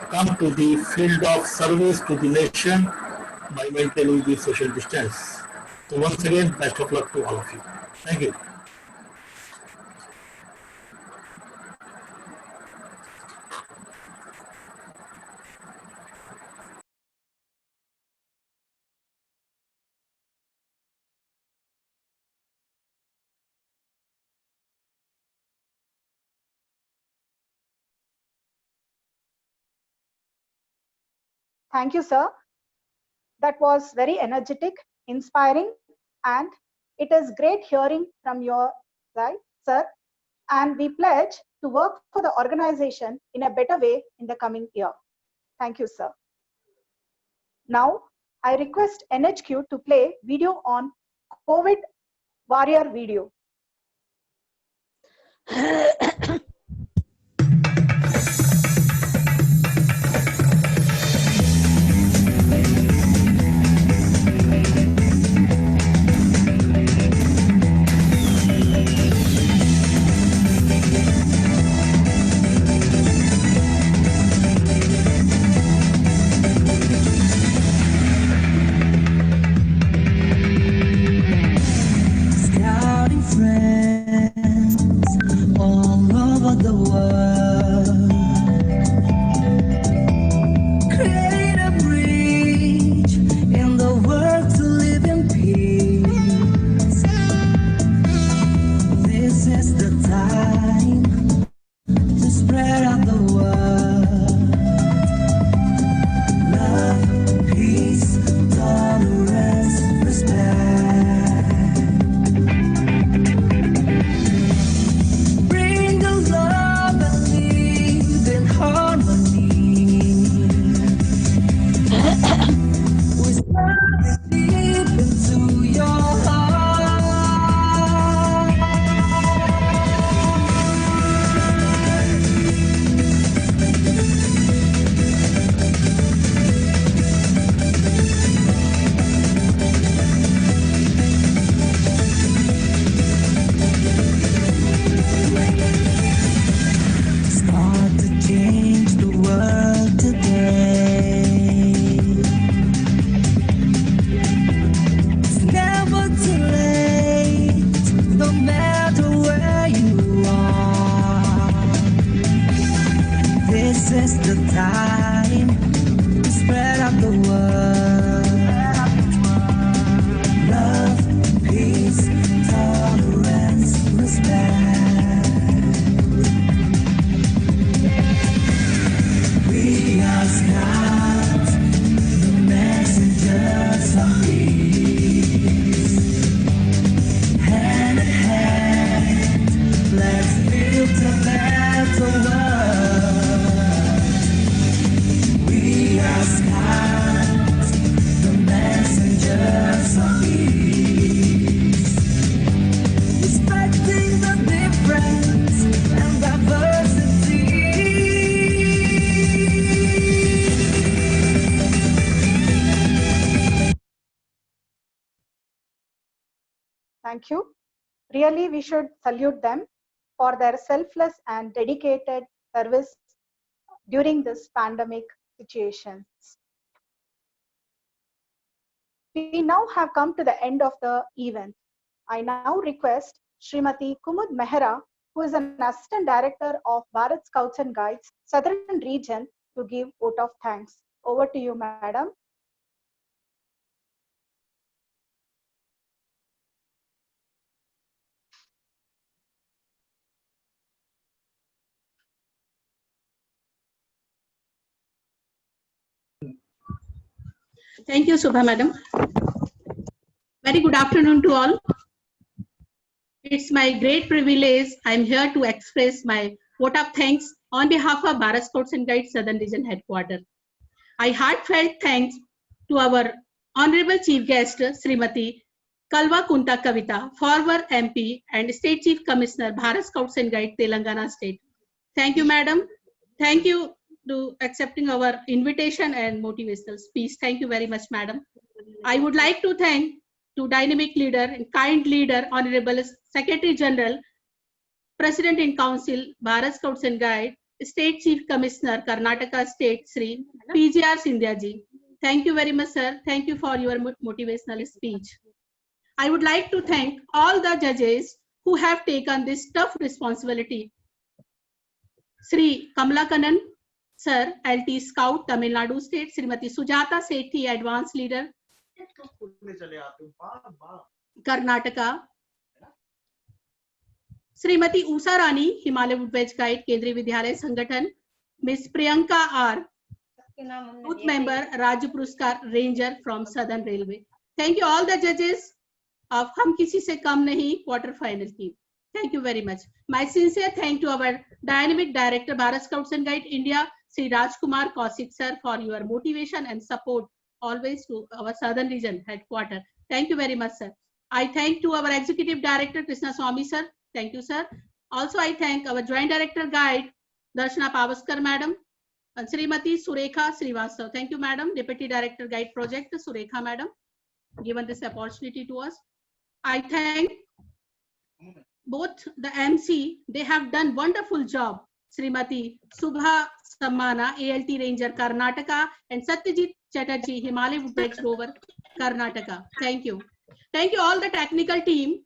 [SPEAKER 5] come to the field of service to the nation by maintaining the social distance. So once again, best of luck to all of you. Thank you.
[SPEAKER 2] Thank you, sir. That was very energetic, inspiring, and it is great hearing from your side, sir. And we pledge to work for the organization in a better way in the coming year. Thank you, sir. Now, I request NHQ to play video on COVID warrior video.
[SPEAKER 10] Scouting friends all over
[SPEAKER 2] Thank you. Really, we should salute them for their selfless and dedicated service during this pandemic situations. We now have come to the end of the event. I now request Srimati Kumud Mehra, who is an Assistant Director of Bharat Scouts and Guides, Southern Region, to give vote of thanks. Over to you, Madam.
[SPEAKER 1] Thank you, Subha Madam. Very good afternoon to all. It's my great privilege. I'm here to express my vote of thanks on behalf of Bharat Scouts and Guides Southern Region Headquarters. I heartfelt thanks to our Honorable Chief Guest, Srimati Kalwa Kunta Kavita, former MP and State Chief Commissioner, Bharat Scouts and Guides, Telangana State. Thank you, Madam. Thank you to accepting our invitation and motivational speech. Thank you very much, Madam. I would like to thank to dynamic leader and kind leader, Honorable Secretary General, President in Council, Bharat Scouts and Guides, State Chief Commissioner, Karnataka State, Sri PGR Sindhya ji. Thank you very much, sir. Thank you for your motivational speech. I would like to thank all the judges who have taken this tough responsibility. Sri Kamlakanan, Sir, LT Scout, Tamil Nadu State, Srimati Sujata Sethi, Advanced Leader, Karnataka, Srimati Usha Rani, Himalaya Woodbridge Guide, Kendriya Vidyalaya Sangathan, Miss Priyanka R, Booth Member, Raju Puruskar, Ranger from Southern Railway. Thank you all the judges of Hum Kisi Se Kam Nahi quarter final team. Thank you very much. My sincere thank to our Dynamic Director, Bharat Scouts and Guides India, Sri Rajkumar Kaushik sir, for your motivation and support always to our Southern Region Headquarters. Thank you very much, sir. I thank to our Executive Director, Krishna Swamy sir. Thank you, sir. Also, I thank our Joint Director Guide, Darshana Pavaskar Madam, and Srimati Surekha Srivastav. Thank you, Madam. Deputy Director Guide Project, Surekha Madam, given this opportunity to us. I thank both the MC. They have done wonderful job. Srimati Subha Sammana, ALT Ranger, Karnataka, and Satyajit Chatterjee, Himalaya Woodbridge Rover, Karnataka. Thank you. Thank you all the technical team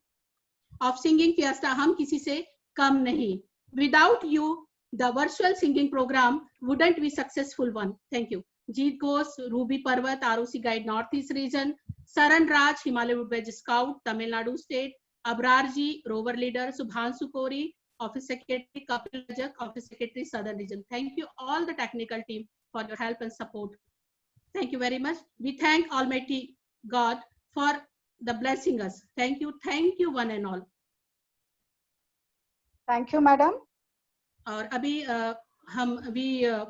[SPEAKER 1] of Singing Fiesta Hum Kisi Se Kam Nahi. Without you, the virtual singing program wouldn't be successful one. Thank you. Jeet Ghosh, Ruby Parvat, ROC Guide Northeast Region, Saran Raj, Himalaya Woodbridge Scout, Tamil Nadu State, Abrarji, Rover Leader, Subhanshu Kori, Office Secretary, Kapil Rajak, Office Secretary, Southern Region. Thank you all the technical team for your help and support. Thank you very much. We thank Almighty God for the blessing us. Thank you one and all.
[SPEAKER 2] Thank you, Madam.
[SPEAKER 1] और अभी हम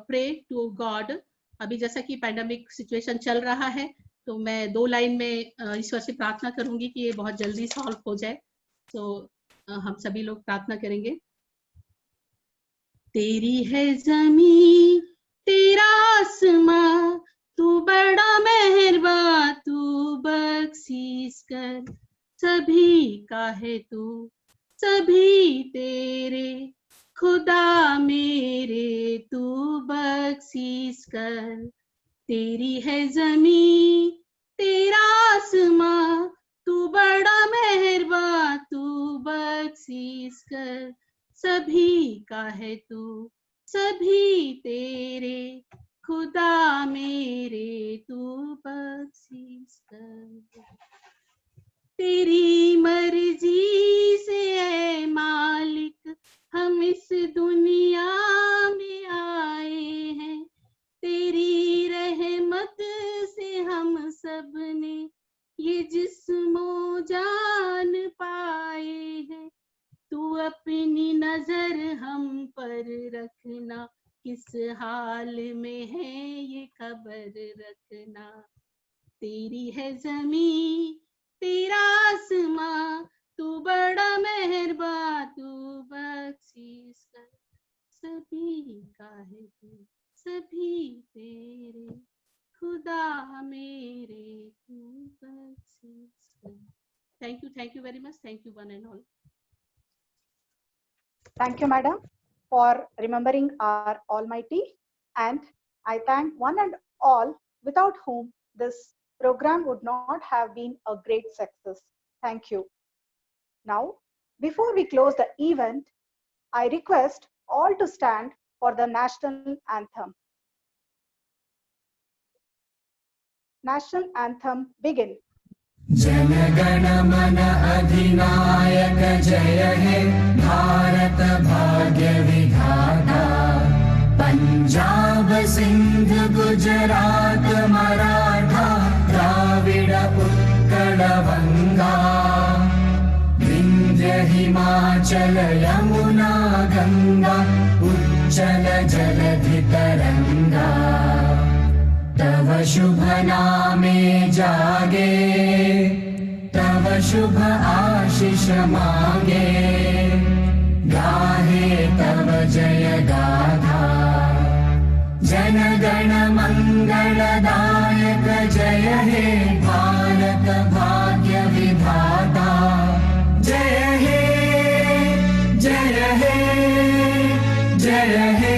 [SPEAKER 1] pray to God. अभी जैसा कि pandemic situation चल रहा है, तो मैं 2 लाइन में ईश्वर से प्रार्थना करूंगी कि ये बहुत जल्दी सॉल्व हो जाए. तो हम सभी लोग प्रार्थना करेंगे. तेरी है ज़मीं, तेरा आसमां, तू बड़ा मेहरबान, तू बख्शीश कर, सभी का है तू, सभी तेरे, खुदा मेरे तू बख्शीश कर. तेरी है ज़मीं, तेरा आसमां, तू बड़ा मेहरबान, तू बख्शीश कर, सभी का है तू, सभी तेरे, खुदा मेरे तू बख्शीश कर. तेरी मर्जी से ऐ मालिक हम इस दुनिया में आए हैं, तेरी रहमत से हम सब ने ये जिस्मो जान पाए हैं. तू अपनी नजर हम पर रखना, किस हाल में है ये खबर रखना. तेरी है ज़मीं, तेरा आसमां, तू बड़ा मेहरबान, तू बख्शीश कर, सभी का है तू, सभी तेरे, खुदा मेरे तू बख्शीश कर. Thank you. Thank you very much. Thank you one and all.
[SPEAKER 2] Thank you, madam, for remembering our Almighty. And I thank one and all without whom this program would not have been a great success. Thank you. Now, before we close the event, I request all to stand for the national anthem. National anthem begin.
[SPEAKER 10] Jana Gana मन अधिनायक जय हे भारत भाग्य विधाता पंजाब सिंध गुजरात मराठा द्राविड उत्कल गंगा विंध्य हिमाचल यमुना गंगा उच्चल जलधि तरंगा तव शुभ नामे जागे तव शुभ आशीष मांगे गाहे तव जय गाथा जन गण मंगलदायक जय हे भारत भाग्य विधाता जय हे जय हे जय हे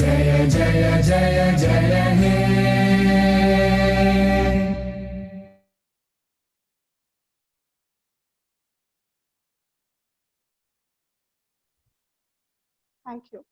[SPEAKER 10] जय जय जय जय हे
[SPEAKER 2] Thank you.